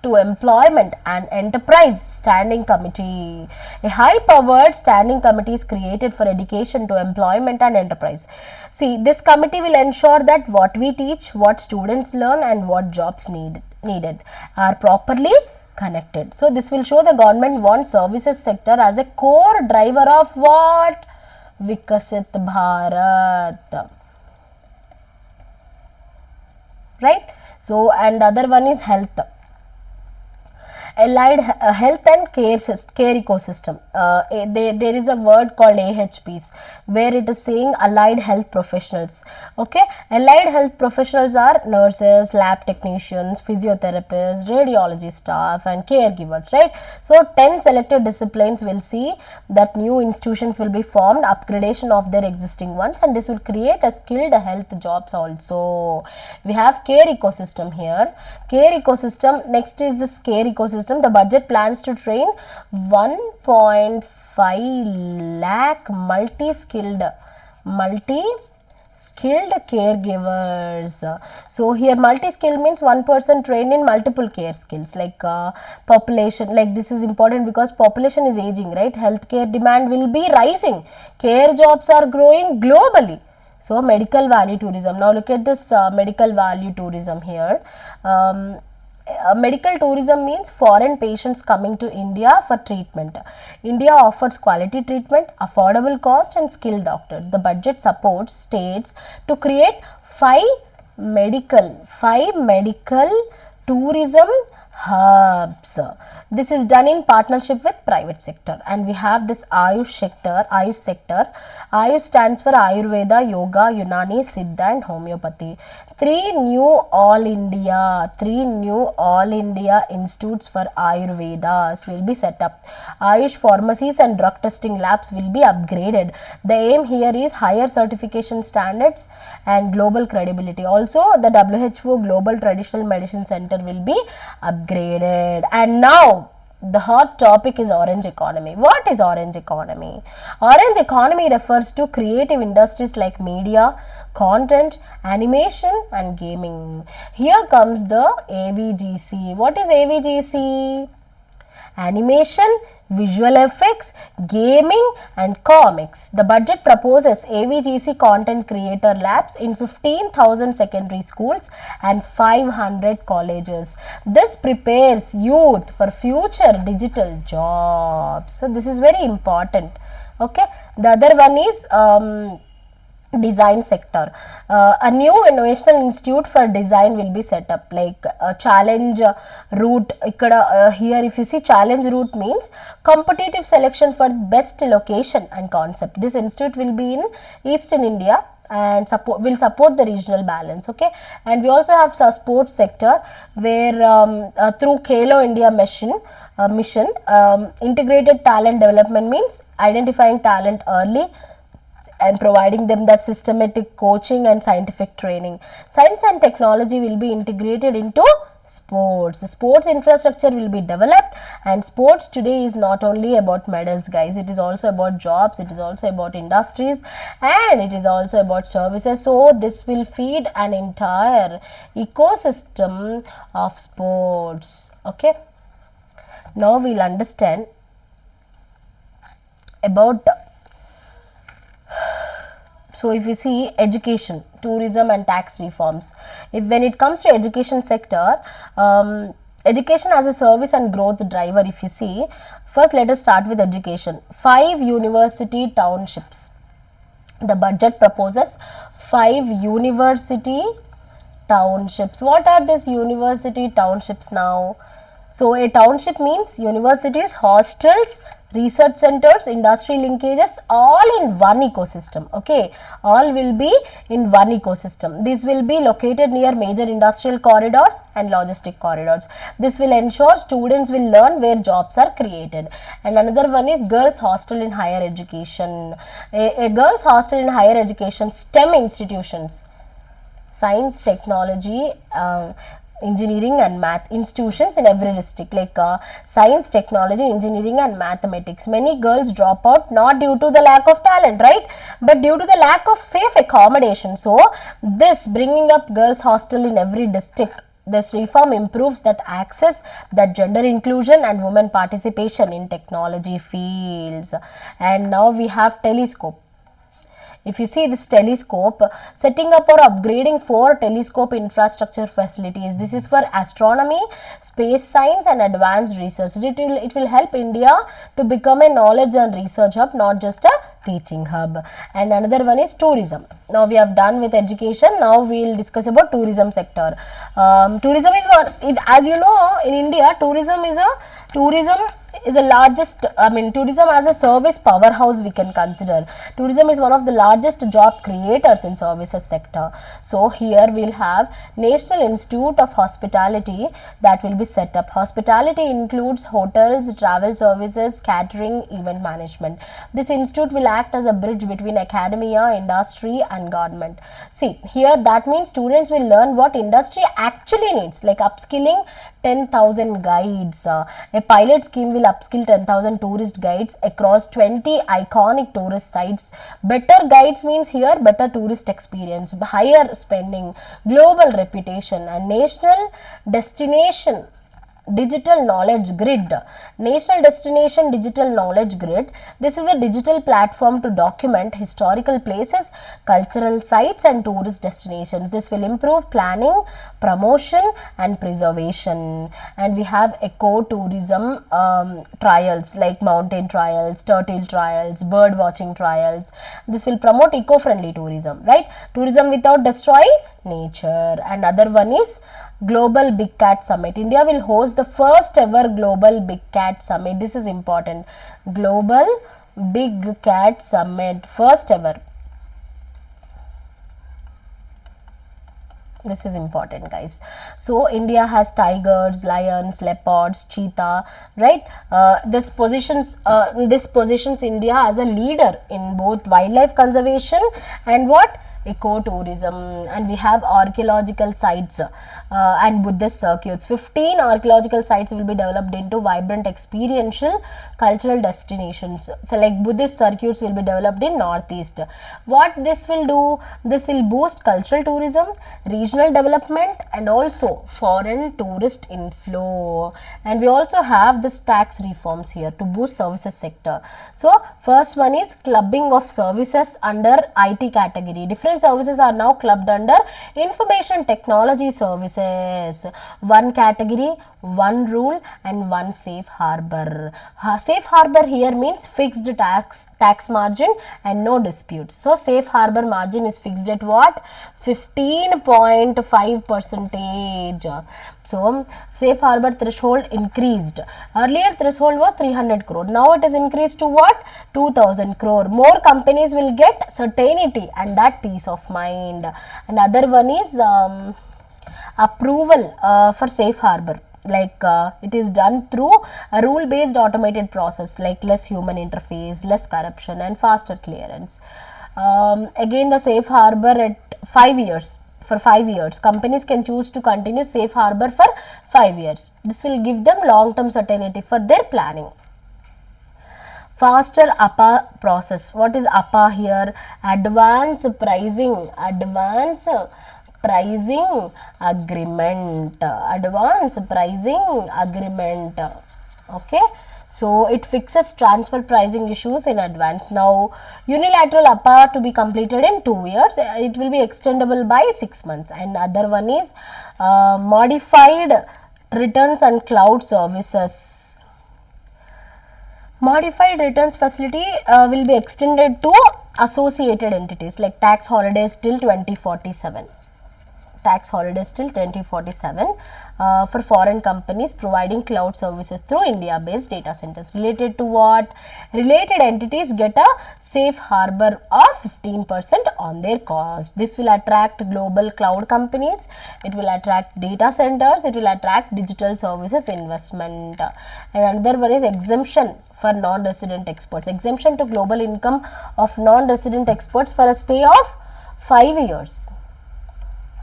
to employment and enterprise standing committee. A high powered standing committee is created for education to employment and enterprise. See, this committee will ensure that what we teach, what students learn and what jobs needed are properly connected. So this will show the government wants services sector as a core driver of what? Vikasit Bharat. Right? So, and other one is health. Allied health and care ecosystem. There is a word called AHPs, where it is saying allied health professionals. Okay, allied health professionals are nurses, lab technicians, physiotherapists, radiology staff and caregivers, right? So 10 selected disciplines will see that new institutions will be formed, upgradation of their existing ones, and this will create a skilled health jobs also. We have care ecosystem here. Care ecosystem, next is this care ecosystem. The budget plans to train 1.5 lakh multi-skilled caregivers. So here multi-skill means one person trained in multiple care skills, like population, like this is important because population is aging, right? Healthcare demand will be rising, care jobs are growing globally. So medical value tourism. Now look at this medical value tourism here. Medical tourism means foreign patients coming to India for treatment. India offers quality treatment, affordable cost and skilled doctors. The budget supports states to create 5 medical tourism hubs. This is done in partnership with private sector, and we have this Ayush sector. Ayush stands for Ayurveda, Yoga, Unani, Siddha and Homeopathy. 3 new all India institutes for Ayurvedas will be set up. Ayush pharmacies and drug testing labs will be upgraded. The aim here is higher certification standards and global credibility. Also, the WHO Global Traditional Medicine Center will be upgraded. And now the hot topic is orange economy. What is orange economy? Orange economy refers to creative industries like media, content, animation and gaming. Here comes the AVGC. What is AVGC? Animation, visual effects, gaming and comics. The budget proposes AVGC content creator labs in 15,000 secondary schools and 500 colleges. This prepares youth for future digital jobs. So this is very important. Okay. The other one is design sector. A new innovation institute for design will be set up, like challenge route. Here if you see, challenge route means competitive selection for best location and concept. This institute will be in Eastern India and will support the regional balance. Okay. And we also have sports sector, where through Khelo India mission, integrated talent development means identifying talent early and providing them that systematic coaching and scientific training. Science and technology will be integrated into sports. Sports infrastructure will be developed, and sports today is not only about medals, guys. It is also about jobs, it is also about industries, and it is also about services. So this will feed an entire ecosystem of sports. Okay. Now we'll understand about. So if you see education, tourism and tax reforms, when it comes to education sector, education as a service and growth driver, if you see, first let us start with education. 5 university townships. The budget proposes 5 university townships. What are these university townships now? So a township means universities, hostels, research centers, industry linkages, all in one ecosystem. Okay, all will be in one ecosystem. These will be located near major industrial corridors and logistic corridors. This will ensure students will learn where jobs are created. And another one is girls hostel in higher education. A girls hostel in higher education, STEM institutions, science, technology, engineering and math institutions in every district, like science, technology, engineering and mathematics. Many girls drop out not due to the lack of talent, right, but due to the lack of safe accommodation. So this bringing up girls hostel in every district, this reform improves that access, that gender inclusion and women participation in technology fields. And now we have telescope. If you see this telescope, setting up or upgrading 4 telescope infrastructure facilities. This is for astronomy, space science and advanced research. It will help India to become a knowledge and research hub, not just a teaching hub. And another one is tourism. Now we have done with education. Now we will discuss about tourism sector. Tourism is one, as you know, in India, tourism is the largest, tourism as a service powerhouse we can consider. Tourism is one of the largest job creators in services sector. So here we'll have National Institute of Hospitality that will be set up. Hospitality includes hotels, travel services, catering, event management. This institute will act as a bridge between academia, industry and government. See here, that means students will learn what industry actually needs, like upskilling 10,000 guides. A pilot scheme will upskill 10,000 tourist guides across 20 iconic tourist sites. Better guides means here better tourist experience, higher spending, global reputation and national destination digital knowledge grid. National Destination Digital Knowledge Grid. This is a digital platform to document historical places, cultural sites and tourist destinations. This will improve planning, promotion and preservation. And we have eco-tourism trials like mountain trials, turtle trials, bird watching trials. This will promote eco-friendly tourism, right? Tourism without destroying nature. And other one is Global Big Cat Summit. India will host the first ever Global Big Cat Summit. This is important. Global Big Cat Summit, first ever. This is important, guys. So India has tigers, lions, leopards, cheetah, right? This positions India as a leader in both wildlife conservation and what? ecotourism, and we have archaeological sites and Buddhist circuits. 15 archaeological sites will be developed into vibrant experiential cultural destinations. So like Buddhist circuits will be developed in Northeast. What this will do? This will boost cultural tourism, regional development, and also foreign tourist inflow. And we also have this tax reforms here to boost services sector. So first one is clubbing of services under IT category. Different services are now clubbed under information technology services. One category, one rule, and one safe harbor. Safe harbor here means fixed tax margin and no disputes. So safe harbor margin is fixed at what? 15.5 percentage. So safe harbor threshold increased. Earlier threshold was 300 crore. Now it is increased to what? 2000 crore. More companies will get certainty and that peace of mind. And other one is approval for safe harbor. Like it is done through a rule based automated process, like less human interface, less corruption, and faster clearance. Again, the safe harbor at 5 years. For 5 years, companies can choose to continue safe harbor for 5 years. This will give them long term certainty for their planning. Faster APA process. What is APA here? Advanced pricing agreement. Okay. So it fixes transfer pricing issues in advance. Now unilateral APA to be completed in 2 years. It will be extendable by 6 months. And other one is modified returns and cloud services. Modified returns facility will be extended to associated entities like tax holidays till 2047. For foreign companies providing cloud services through India-based data centers. Related to what? Related entities get a safe harbor of 15% on their cost. This will attract global cloud companies. It will attract data centers. It will attract digital services investment. And another one is exemption for non-resident experts. Exemption to global income of non-resident experts for a stay of 5 years.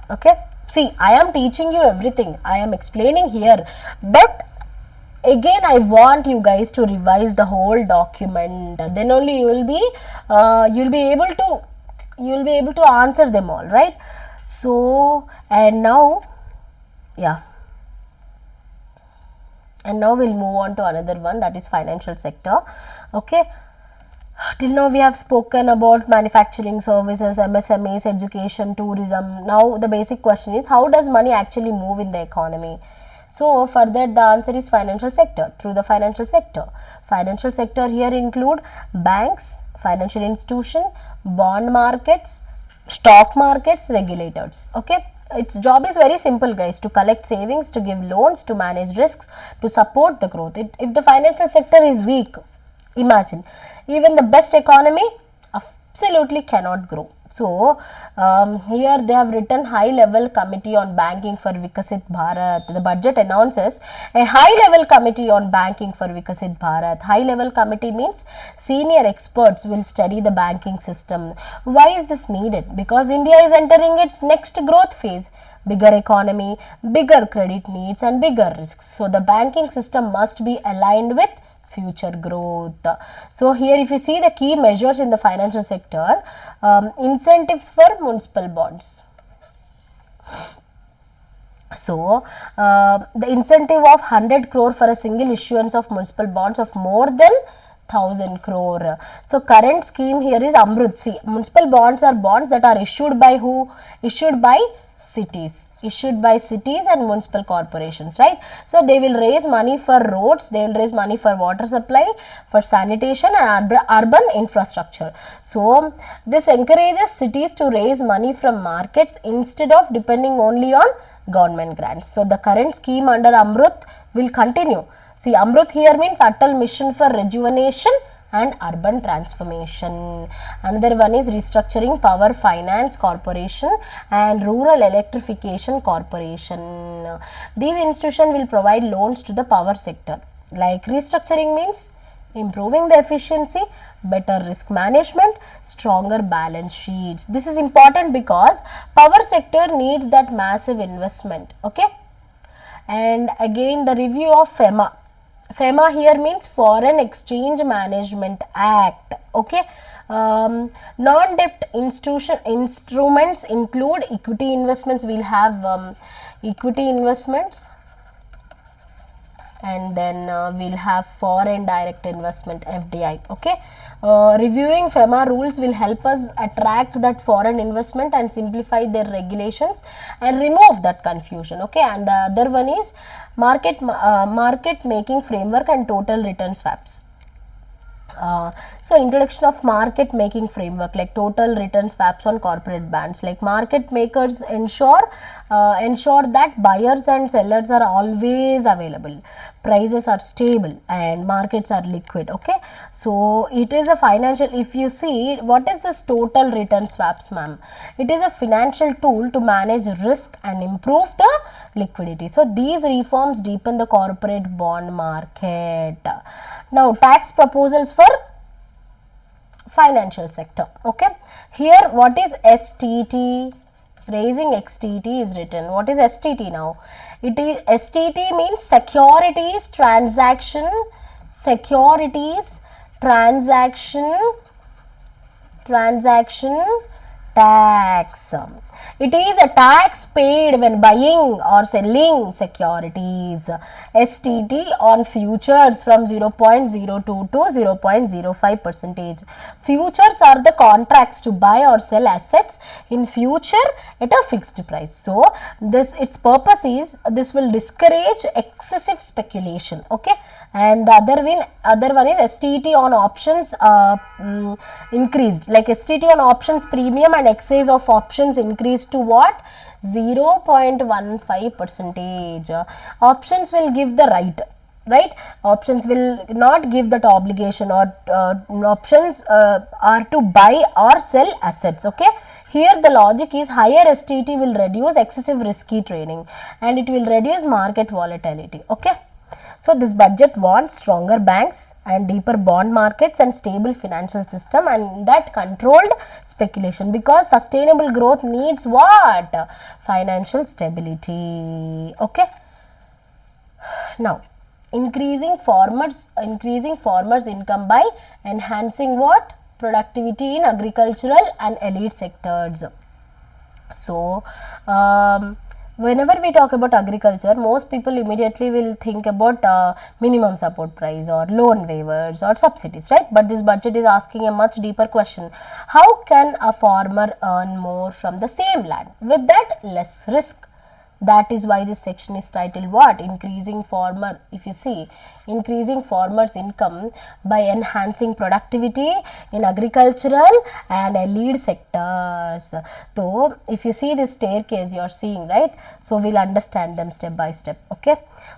Okay, see, I am teaching you everything, I am explaining here, but again I want you guys to revise the whole document, then only you will be able to answer them all, right? So and now we'll move on to another one, that is financial sector. Okay, till now we have spoken about manufacturing, services, MSMEs, education, tourism. Now the basic question is, how does money actually move in the economy? So for that the answer is financial sector. Through the financial sector. Financial sector here include banks, financial institution, bond markets, stock markets, regulators. Okay, its job is very simple, guys, to collect savings, to give loans, to manage risks, to support the growth. If the financial sector is weak, imagine, even the best economy absolutely cannot grow. So here they have written high level committee on banking for Vikasit Bharat. The budget announces a high level committee on banking for Vikasit Bharat. High level committee means senior experts will study the banking system. Why is this needed? Because India is entering its next growth phase. Bigger economy, bigger credit needs, and bigger risks. So the banking system must be aligned with future growth. So here if you see the key measures in the financial sector, incentives for municipal bonds. So the incentive of 100 crore for a single issuance of municipal bonds of more than 1000 crore. So current scheme here is Amrut. See, municipal bonds are bonds that are issued by who? Issued by cities. Issued by cities and municipal corporations, right? So they will raise money for roads, they will raise money for water supply, for sanitation and urban infrastructure. So this encourages cities to raise money from markets instead of depending only on government grants. So the current scheme under Amrut will continue. See, Amrut here means Atal Mission for Rejuvenation and Urban Transformation. Another one is Restructuring Power Finance Corporation and Rural Electrification Corporation. These institutions will provide loans to the power sector. Like restructuring means improving the efficiency, better risk management, stronger balance sheets. This is important because power sector needs that massive investment. Okay. And again, the review of FEMA. FEMA here means Foreign Exchange Management Act. Okay. Non-debt instruments include equity investments. We'll have equity investments, and then we'll have foreign direct investment, FDI. Okay. Reviewing FEMA rules will help us attract that foreign investment and simplify their regulations and remove that confusion. Okay. And the other one is market making framework and total return swaps. So introduction of market making framework, like total return swaps on corporate bonds. Like market makers ensure that buyers and sellers are always available, prices are stable, and markets are liquid. Okay. So it is a financial, if you see what is this total return swaps, ma'am, it is a financial tool to manage risk and improve the liquidity. So these reforms deepen the corporate bond market. Now tax proposals for financial sector. Okay. Here what is STT? Raising XTT is written. What is STT now? It is STT means securities transaction tax. It is a tax paid when buying or selling securities. STT on futures from 0.02 to 0.05%. Futures are the contracts to buy or sell assets in future at a fixed price. So this, its purpose is, this will discourage excessive speculation. Okay. And the other one is STT on options increased, like STT on options premium and excess of options increased to what? 0.15%. Options will give the right, options will not give that obligation, or options are to buy or sell assets. Okay. Here the logic is higher STT will reduce excessive risky trading and it will reduce market volatility. Okay. So this budget wants stronger banks and deeper bond markets and stable financial system, and that controlled speculation, because sustainable growth needs what? Financial stability. Okay. Now increasing farmers income by enhancing what? Productivity in agricultural and elite sectors. So whenever we talk about agriculture, most people immediately will think about minimum support price or loan waivers or subsidies, right? But this budget is asking a much deeper question. How can a farmer earn more from the same land with that less risk? That is why this section is titled what? Increasing farmer, if you see, increasing farmers' income by enhancing productivity in agricultural and elite sectors. So if you see this staircase, you are seeing, right? So we'll understand them step by step. Okay.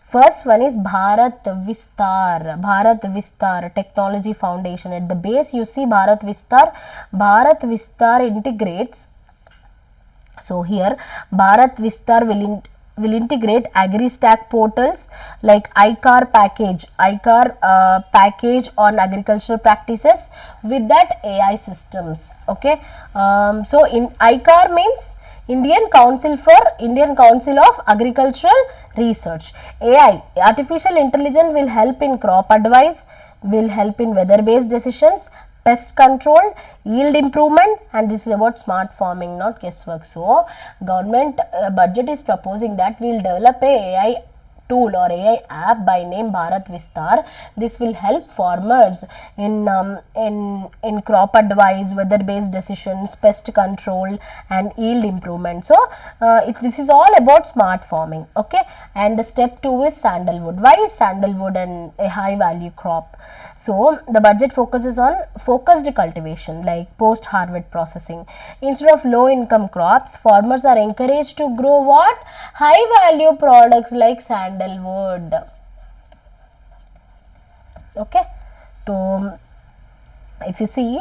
First one is Bharat Vistar Technology Foundation. At the base you see Bharat Vistar integrates. So here Bharat Vistar will integrate AgriStack portals like ICAR package on agricultural practices with that AI systems. Okay. So in ICAR means Indian Council of Agricultural Research. AI, artificial intelligence, will help in crop advice, will help in weather based decisions, pest control, yield improvement, and this is about smart farming, not guesswork. So government budget is proposing that we will develop a AI tool or AI app by name Bharat Vistar. This will help farmers in crop advice, weather based decisions, pest control, and yield improvement. So this is all about smart farming. Okay. And the step 2 is sandalwood. Why is sandalwood a high value crop? So the budget focuses on focused cultivation like post harvest processing. Instead of low income crops, farmers are encouraged to grow what? High value products like sandalwood. Okay. So if you see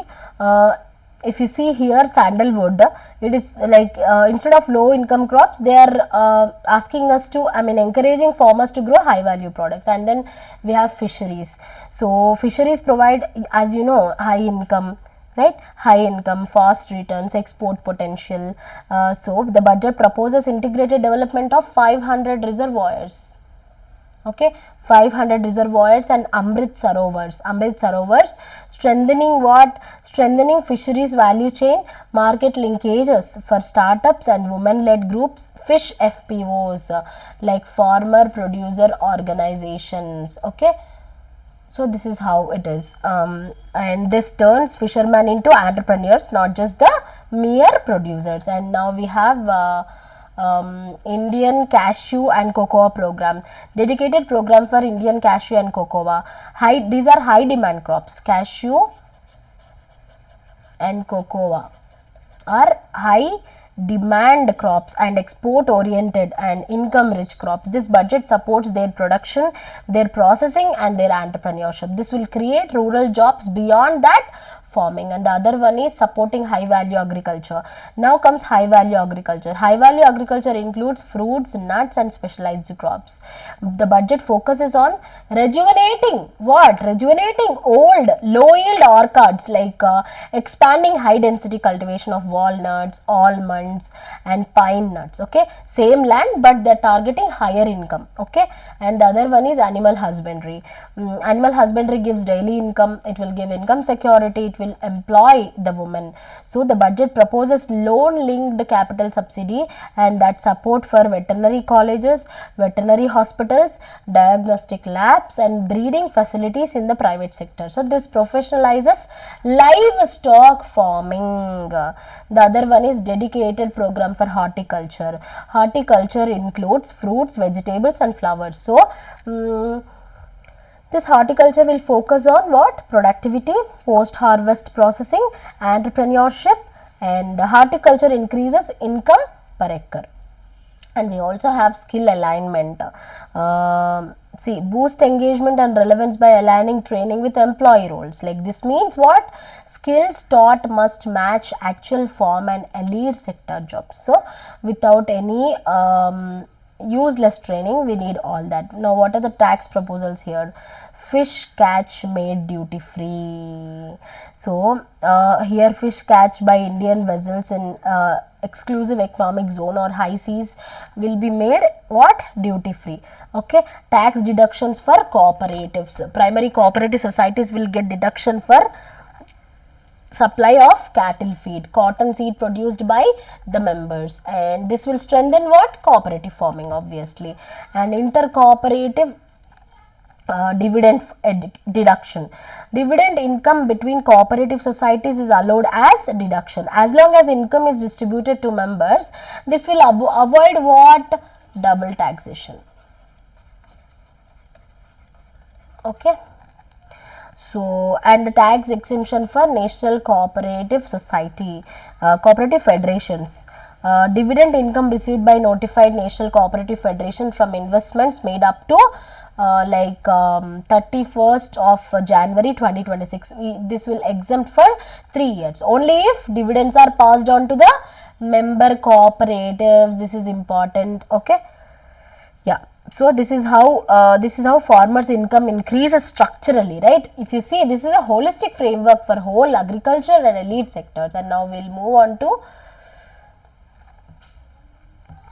if you see here sandalwood, it is like instead of low income crops, they are asking us to, I mean, encouraging farmers to grow high value products. And then we have fisheries. So fisheries provide, as you know, high income, right? High income, fast returns, export potential. So the budget proposes integrated development of 500 reservoirs. Okay, 500 reservoirs and Amrit Sarovars, strengthening what? Strengthening fisheries value chain, market linkages for startups and women-led groups, fish FPOs, like farmer producer organizations. Okay, so this is how it is, and this turns fishermen into entrepreneurs, not just the mere producers. And now we have Indian cashew and cocoa program, dedicated program for Indian cashew and cocoa. These are high demand crops. Cashew and cocoa are high demand crops and export oriented and income rich crops. This budget supports their production, their processing and their entrepreneurship. This will create rural jobs beyond that farming. And the other one is supporting high value agriculture. Now comes high value agriculture. High value agriculture includes fruits, nuts and specialized crops. The budget focuses on rejuvenating old low yield orchards, like expanding high density cultivation of walnuts, almonds and pine nuts. Okay, same land but they're targeting higher income. Okay, and the other one is animal husbandry. Animal husbandry gives daily income, it will give income security, it will employ the women. So the budget proposes loan linked capital subsidy and that support for veterinary colleges, veterinary hospitals, diagnostic labs and breeding facilities in the private sector. So this professionalizes livestock farming. The other one is dedicated program for horticulture. Horticulture includes fruits, vegetables and flowers. So this horticulture will focus on what? Productivity, post-harvest processing, entrepreneurship, and horticulture increases income per acre. And we also have skill alignment. See, boost engagement and relevance by aligning training with employee roles. Like this means what? Skills taught must match actual farm and elite sector jobs. So without any useless training, we need all that. Now what are the tax proposals here? Fish catch made duty free. So here fish catch by Indian vessels in exclusive economic zone or high seas will be made what? Duty free. Okay, tax deductions for cooperatives. Primary cooperative societies will get deduction for supply of cattle feed, cotton seed produced by the members, and this will strengthen what? Cooperative farming obviously. And inter-cooperative dividend deduction. Dividend income between cooperative societies is allowed as deduction as long as income is distributed to members. This will avoid what? Double taxation. Okay. So, and the tax exemption for National Cooperative Society, cooperative federations. Dividend income received by notified National Cooperative Federation from investments made up to 31st of January 2026. This will exempt for 3 years only if dividends are passed on to the member cooperatives. This is important. Okay, yeah. So this is how farmers income increases structurally, right? If you see, this is a holistic framework for whole agriculture and elite sectors. And now we'll move on to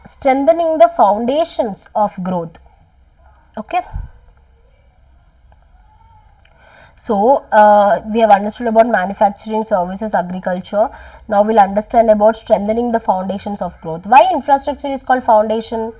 strengthening the foundations of growth. Okay, so we have understood about manufacturing, services, agriculture. Now we'll understand about strengthening the foundations of growth. Why infrastructure is called foundation?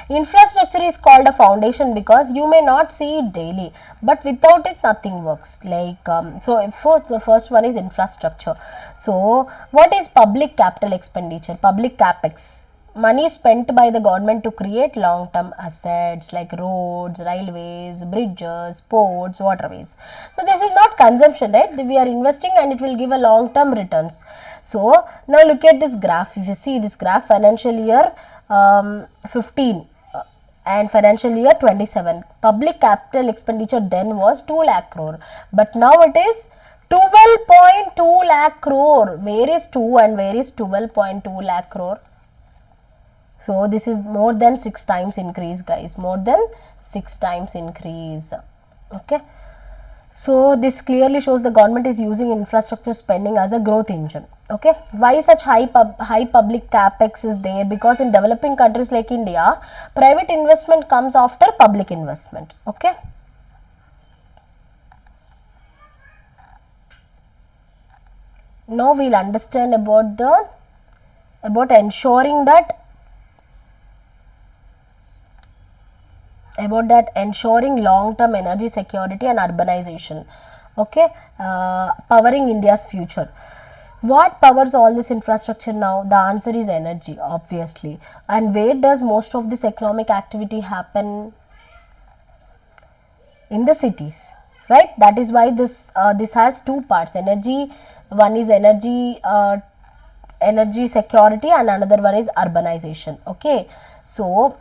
Infrastructure is called a foundation because you may not see it daily, but without it nothing works. Like so first, the first one is infrastructure. So what is public capital expenditure? Public capex. Money spent by the government to create long-term assets like roads, railways, bridges, ports, waterways. So this is not consumption, right? We are investing and it will give a long-term returns. So now look at this graph. If you see this graph, financial year 15 and financial year 27, public capital expenditure then was 2 lakh crore, but now it is 12.2 lakh crore. Where is 2 and where is 12.2 lakh crore? So this is more than 6 times increase, guys, more than 6 times increase. Okay, so this clearly shows the government is using infrastructure spending as a growth engine. Okay, why such high public capex is there? Because in developing countries like India, private investment comes after public investment. Okay, now we'll understand about ensuring that ensuring long-term energy security and urbanization. Okay, powering India's future. What powers all this infrastructure now? The answer is energy, obviously. And where does most of this economic activity happen? In the cities, right? That is why this has two parts. Energy, one is energy security, and another one is urbanization. Okay, so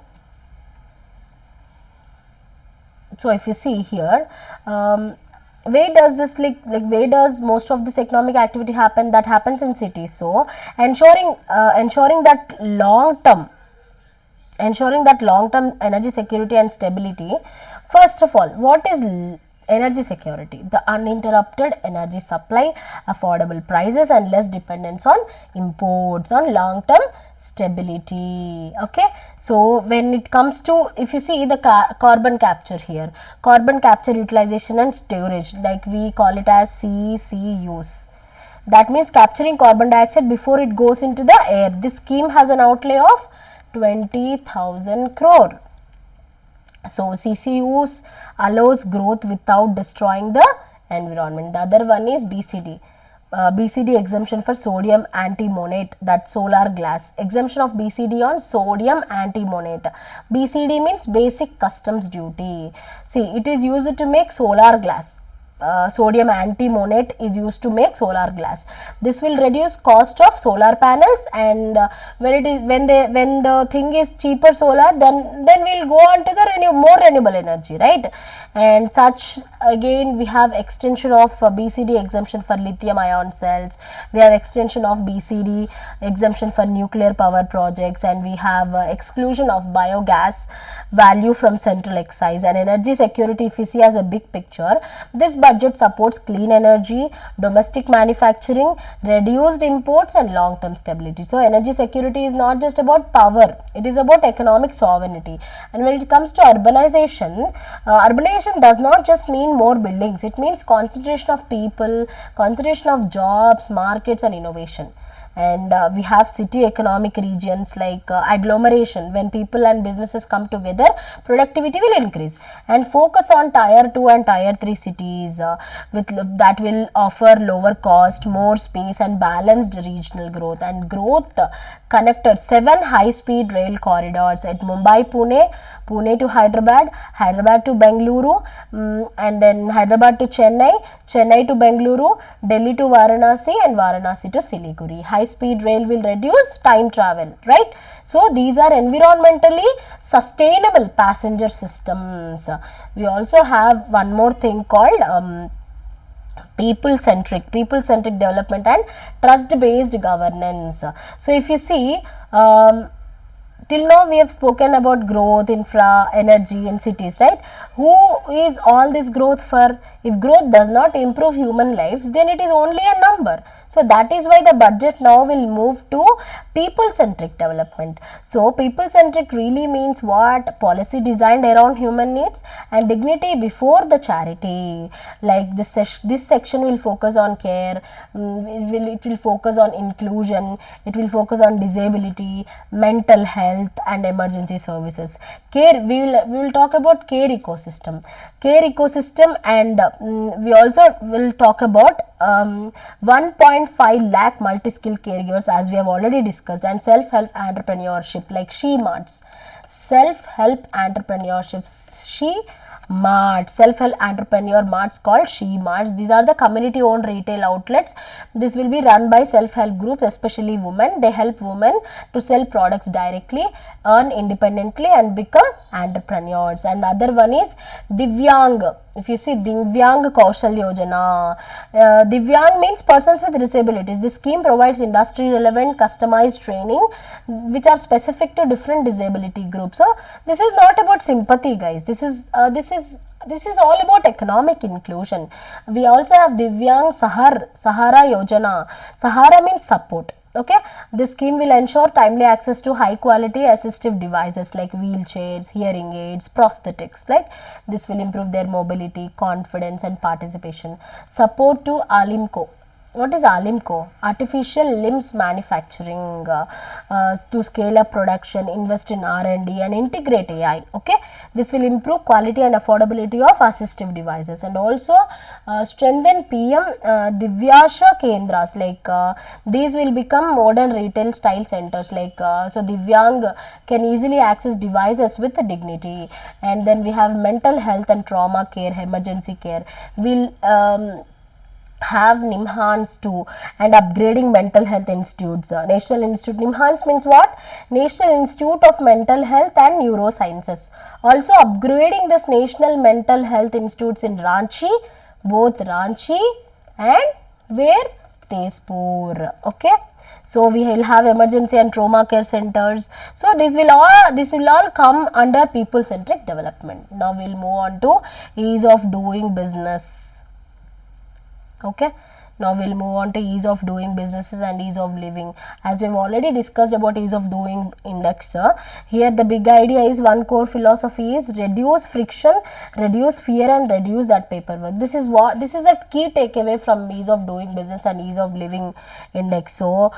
if you see here, where does this where does most of this economic activity happen? That happens in cities. So ensuring that long term energy security and stability. First of all, what is energy security? The uninterrupted energy supply, affordable prices, and less dependence on imports, on long term stability. Okay, so when it comes to, if you see the carbon capture here, carbon capture, utilization and storage, like we call it as CCUs. That means capturing carbon dioxide before it goes into the air. This scheme has an outlay of 20,000 crore. So CCUs allows growth without destroying the environment. The other one is BCD. BCD exemption for sodium antimonate, that solar glass. Exemption of BCD on sodium antimonate. BCD means basic customs duty. See, it is used to make solar glass. Sodium antimonate is used to make solar glass. This will reduce cost of solar panels, and when the thing is cheaper solar, then we'll go on to the more renewable energy, right? And such, again, we have extension of BCD exemption for lithium ion cells. We have extension of BCD exemption for nuclear power projects, and we have exclusion of biogas value from central excise. And energy security, if you see as a big picture, this budget supports clean energy, domestic manufacturing, reduced imports, and long term stability. So energy security is not just about power, it is about economic sovereignty. And when it comes to urbanization, urbanization does not just mean more buildings, it means concentration of people, concentration of jobs, markets, and innovation. And we have city economic regions like agglomeration. When people and businesses come together, productivity will increase. And focus on tier 2 and tier 3 cities that will offer lower cost, more space, and balanced regional growth. And growth connected 7 high speed rail corridors at Mumbai, Pune to Hyderabad, Hyderabad to Bengaluru, and then Hyderabad to Chennai, Chennai to Bengaluru, Delhi to Varanasi, and Varanasi to Siliguri. High speed rail will reduce time travel, right? So these are environmentally sustainable passenger systems. We also have one more thing called people-centric development and trust-based governance. So if you see, till now we have spoken about growth, infra, energy in cities, right? Who is all this growth for? If growth does not improve human lives, then it is only a number. So that is why the budget now will move to people-centric development. So people-centric really means what? Policy designed around human needs and dignity before the charity. Like this section will focus on care, it will focus on inclusion, it will focus on disability, mental health, and emergency services. Care, we will talk about care ecosystem. And we also will talk about 1.5 lakh multi-skill caregivers, as we have already discussed, and self-help entrepreneurship like She-Marts. Self-help entrepreneurship, self-help entrepreneur marts called She-Marts. These are the community-owned retail outlets. This will be run by self-help groups, especially women. They help women to sell products directly, earn independently, and become entrepreneurs. And other one is Divyang If you see Divyang Kaushal Yojana, Divyang means persons with disabilities. This scheme provides industry relevant customized training which are specific to different disability groups. So this is not about sympathy, guys. This is all about economic inclusion. We also have Divyang Sahara Yojana. Sahara means support. Okay, this scheme will ensure timely access to high quality assistive devices like wheelchairs, hearing aids, prosthetics. Like this will improve their mobility, confidence and participation. Support to Alimco. What is Alimco? Artificial limbs manufacturing, to scale up production, invest in R&D and integrate AI. Okay, this will improve quality and affordability of assistive devices, and also strengthen PM Divyasha Kendras. Like these will become modern retail style centers. Like so Divyang can easily access devices with dignity. And then we have mental health and trauma care, emergency care. We'll have NIMHANS too, and upgrading mental health institutes. National Institute, NIMHANS means what? National Institute of Mental Health and Neurosciences. Also upgrading this National Mental Health Institutes in Ranchi, both Ranchi and where? Tezpur. Okay. So we will have emergency and trauma care centers. So this will all come under people centric development. Now we'll move on to ease of doing business. Okay, now we'll move on to ease of doing businesses and ease of living. As we've already discussed about ease of doing index, here the big idea is, one core philosophy is reduce friction, reduce fear and reduce that paperwork. This is a key takeaway from ease of doing business and ease of living index. So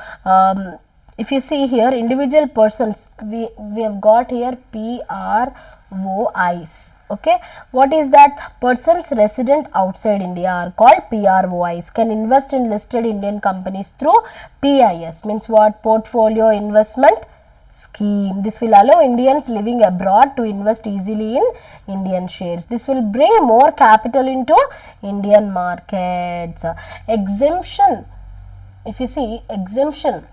if you see here, individual persons, we have got here PROIs. Okay, what is that? Persons resident outside India are called PROIs, can invest in listed Indian companies through PIS, means what? Portfolio investment scheme. This will allow Indians living abroad to invest easily in Indian shares. This will bring more capital into Indian markets. Exemption, if you see, exemption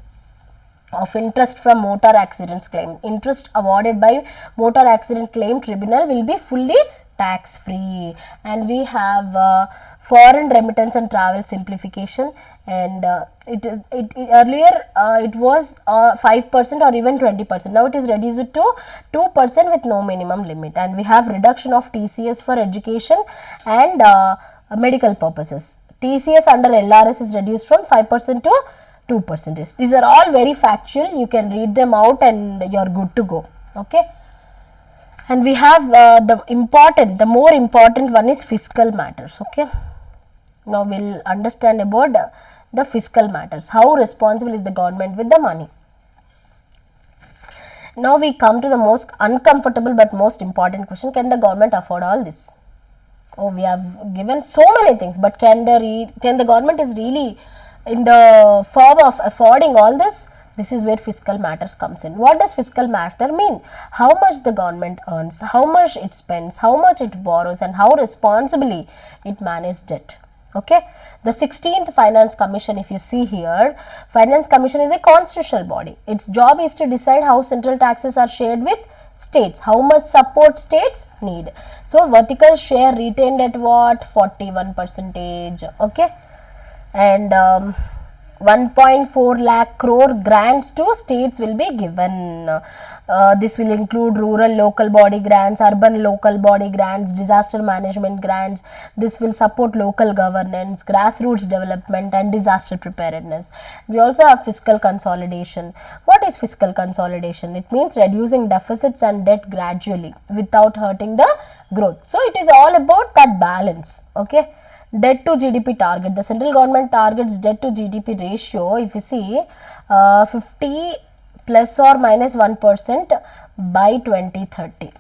of interest from motor accidents claim. Interest awarded by motor accident claim tribunal will be fully tax free. And we have foreign remittance and travel simplification, and earlier it was 5% or even 20%. Now it is reduced to 2% with no minimum limit. And we have reduction of TCS for education and medical purposes. TCS under LRS is reduced from 5% to 2%. These are all very factual. You can read them out and you are good to go. Okay. And we have the more important one is fiscal matters. Okay. Now we'll understand about the fiscal matters. How responsible is the government with the money? Now we come to the most uncomfortable but most important question. Can the government afford all this? Oh, we have given so many things, but can the government is really in the form of affording all this? This is where fiscal matters comes in. What does fiscal matter mean? How much the government earns, how much it spends, how much it borrows, and how responsibly it manages debt. Okay. The 16th Finance Commission, if you see here, Finance Commission is a constitutional body. Its job is to decide how central taxes are shared with states, how much support states need. So vertical share retained at what? 41%. Okay. And 1.4 lakh crore grants to states will be given. This will include rural local body grants, urban local body grants, disaster management grants. This will support local governance, grassroots development and disaster preparedness. We also have fiscal consolidation. What is fiscal consolidation? It means reducing deficits and debt gradually without hurting the growth. So it is all about that balance. Okay. Debt to GDP target. The central government targets debt to GDP ratio, if you see, 50 plus or minus 1% by 2030.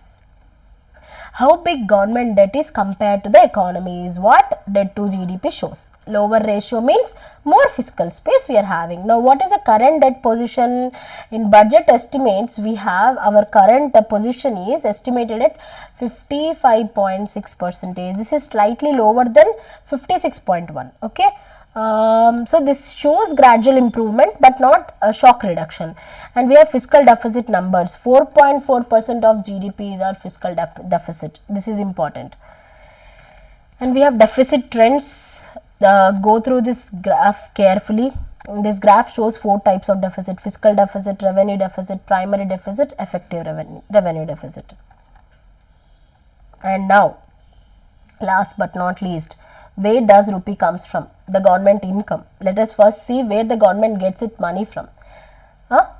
How big government debt is compared to the economy is what debt to GDP shows. Lower ratio means more fiscal space we are having. Now what is the current debt position? In budget estimates, we have our current position is estimated at 55.6%. This is slightly lower than 56.1. Okay. So this shows gradual improvement but not a shock reduction. And we have fiscal deficit numbers. 4.4% of GDP is our fiscal deficit. This is important. And we have deficit trends. Go through this graph carefully. This graph shows 4 types of deficit: fiscal deficit, revenue deficit, primary deficit, effective revenue deficit. And now, last but not least, where does rupee comes from? The government income. Let us first see where the government gets its money from.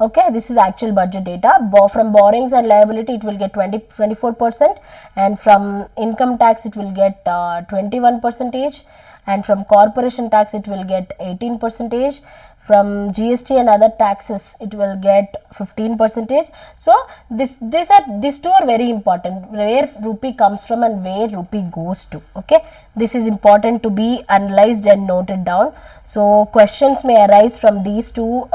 Okay, this is actual budget data. From borrowings and liability, it will get 24%, and from income tax, it will get 21%, and from corporation tax, it will get 18%. From GST and other taxes, it will get 15%. So these two are very important, where rupee comes from and where rupee goes to. Okay, this is important to be analyzed and noted down. So questions may arise from these two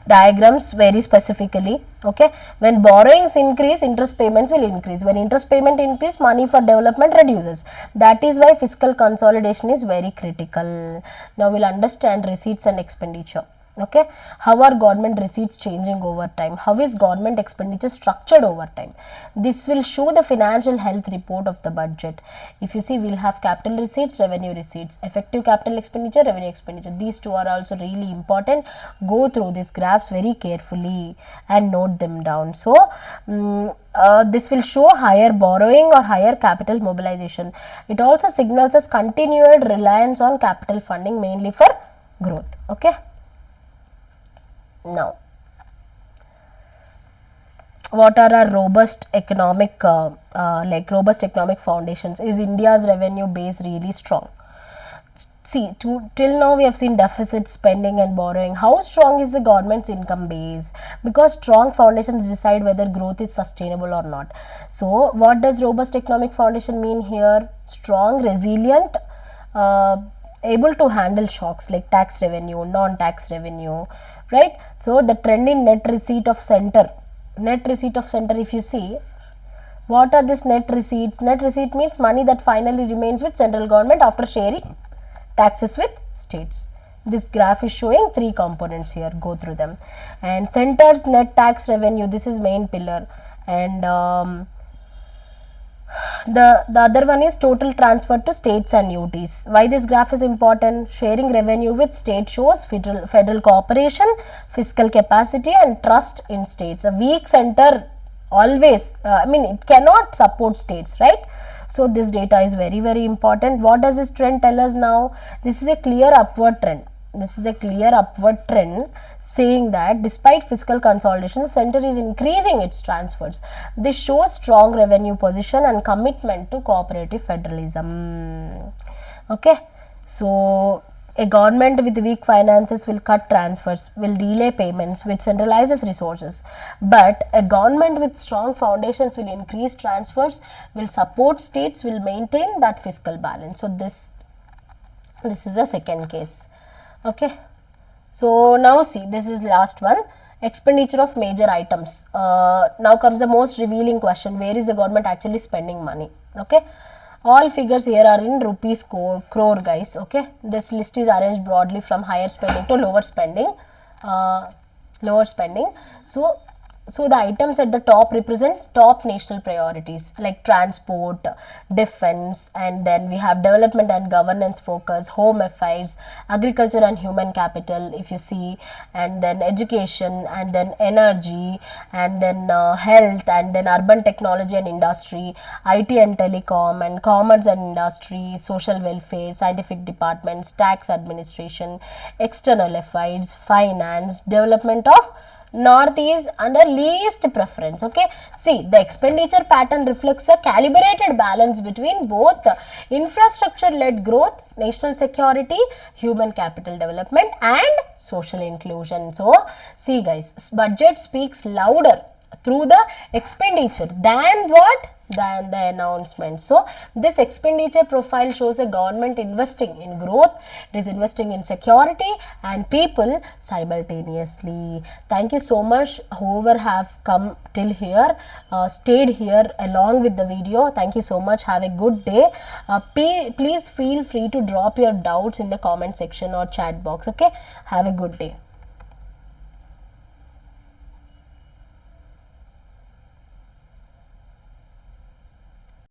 diagrams very specifically. Okay, when borrowings increase, interest payments will increase. When interest payment increase, money for development reduces. That is why fiscal consolidation is very critical. Now we'll understand receipts and expenditure. Okay, how are government receipts changing over time? How is government expenditure structured over time? This will show the financial health report of the budget. If you see, we'll have capital receipts, revenue receipts, effective capital expenditure, revenue expenditure. These two are also really important. Go through these graphs very carefully and note them down. So this will show higher borrowing or higher capital mobilization. It also signals us continued reliance on capital funding, mainly for growth. Okay. Now, what are our robust economic foundations? Is India's revenue base really strong? See, till now we have seen deficit, spending and borrowing. How strong is the government's income base? Because strong foundations decide whether growth is sustainable or not. So what does robust economic foundation mean here? Strong, resilient, able to handle shocks like tax revenue, non-tax revenue, right? So the trend in net receipt of center, if you see, what are these net receipts? Net receipt means money that finally remains with central government after sharing taxes with states. This graph is showing 3 components here. Go through them. And center's net tax revenue, this is main pillar, and the other one is total transfer to states and UTs. Why this graph is important? Sharing revenue with state shows federal cooperation, fiscal capacity and trust in states. A weak center always, it cannot support states, right? So this data is very, very important. What does this trend tell us now? This is a clear upward trend. Saying that despite fiscal consolidation, the center is increasing its transfers. This shows strong revenue position and commitment to cooperative federalism. Okay, so a government with weak finances will cut transfers, will delay payments, which centralizes resources. But a government with strong foundations will increase transfers, will support states, will maintain that fiscal balance. So this is the second case. Okay. So now see, this is last one, expenditure of major items. Now comes the most revealing question: where is the government actually spending money? Okay, all figures here are in rupees crore, guys. Okay, this list is arranged broadly from higher spending to lower spending. So the items at the top represent top national priorities like transport, defense, and then we have development and governance focus, home affairs, agriculture and human capital, if you see, and then education, and then energy, and then health, and then urban technology and industry, IT and telecom, and commerce and industry, social welfare, scientific departments, tax administration, external affairs, finance, development of Northeast under least preference. Okay, see, the expenditure pattern reflects a calibrated balance between both infrastructure led growth, national security, human capital development and social inclusion. So see guys, budget speaks louder through the expenditure than what? Than the announcement. So this expenditure profile shows a government investing in growth, it is investing in security and people simultaneously. Thank you so much whoever have come till here, stayed here along with the video. Thank you so much. Have a good day. Please feel free to drop your doubts in the comment section or chat box. Okay, have a good day.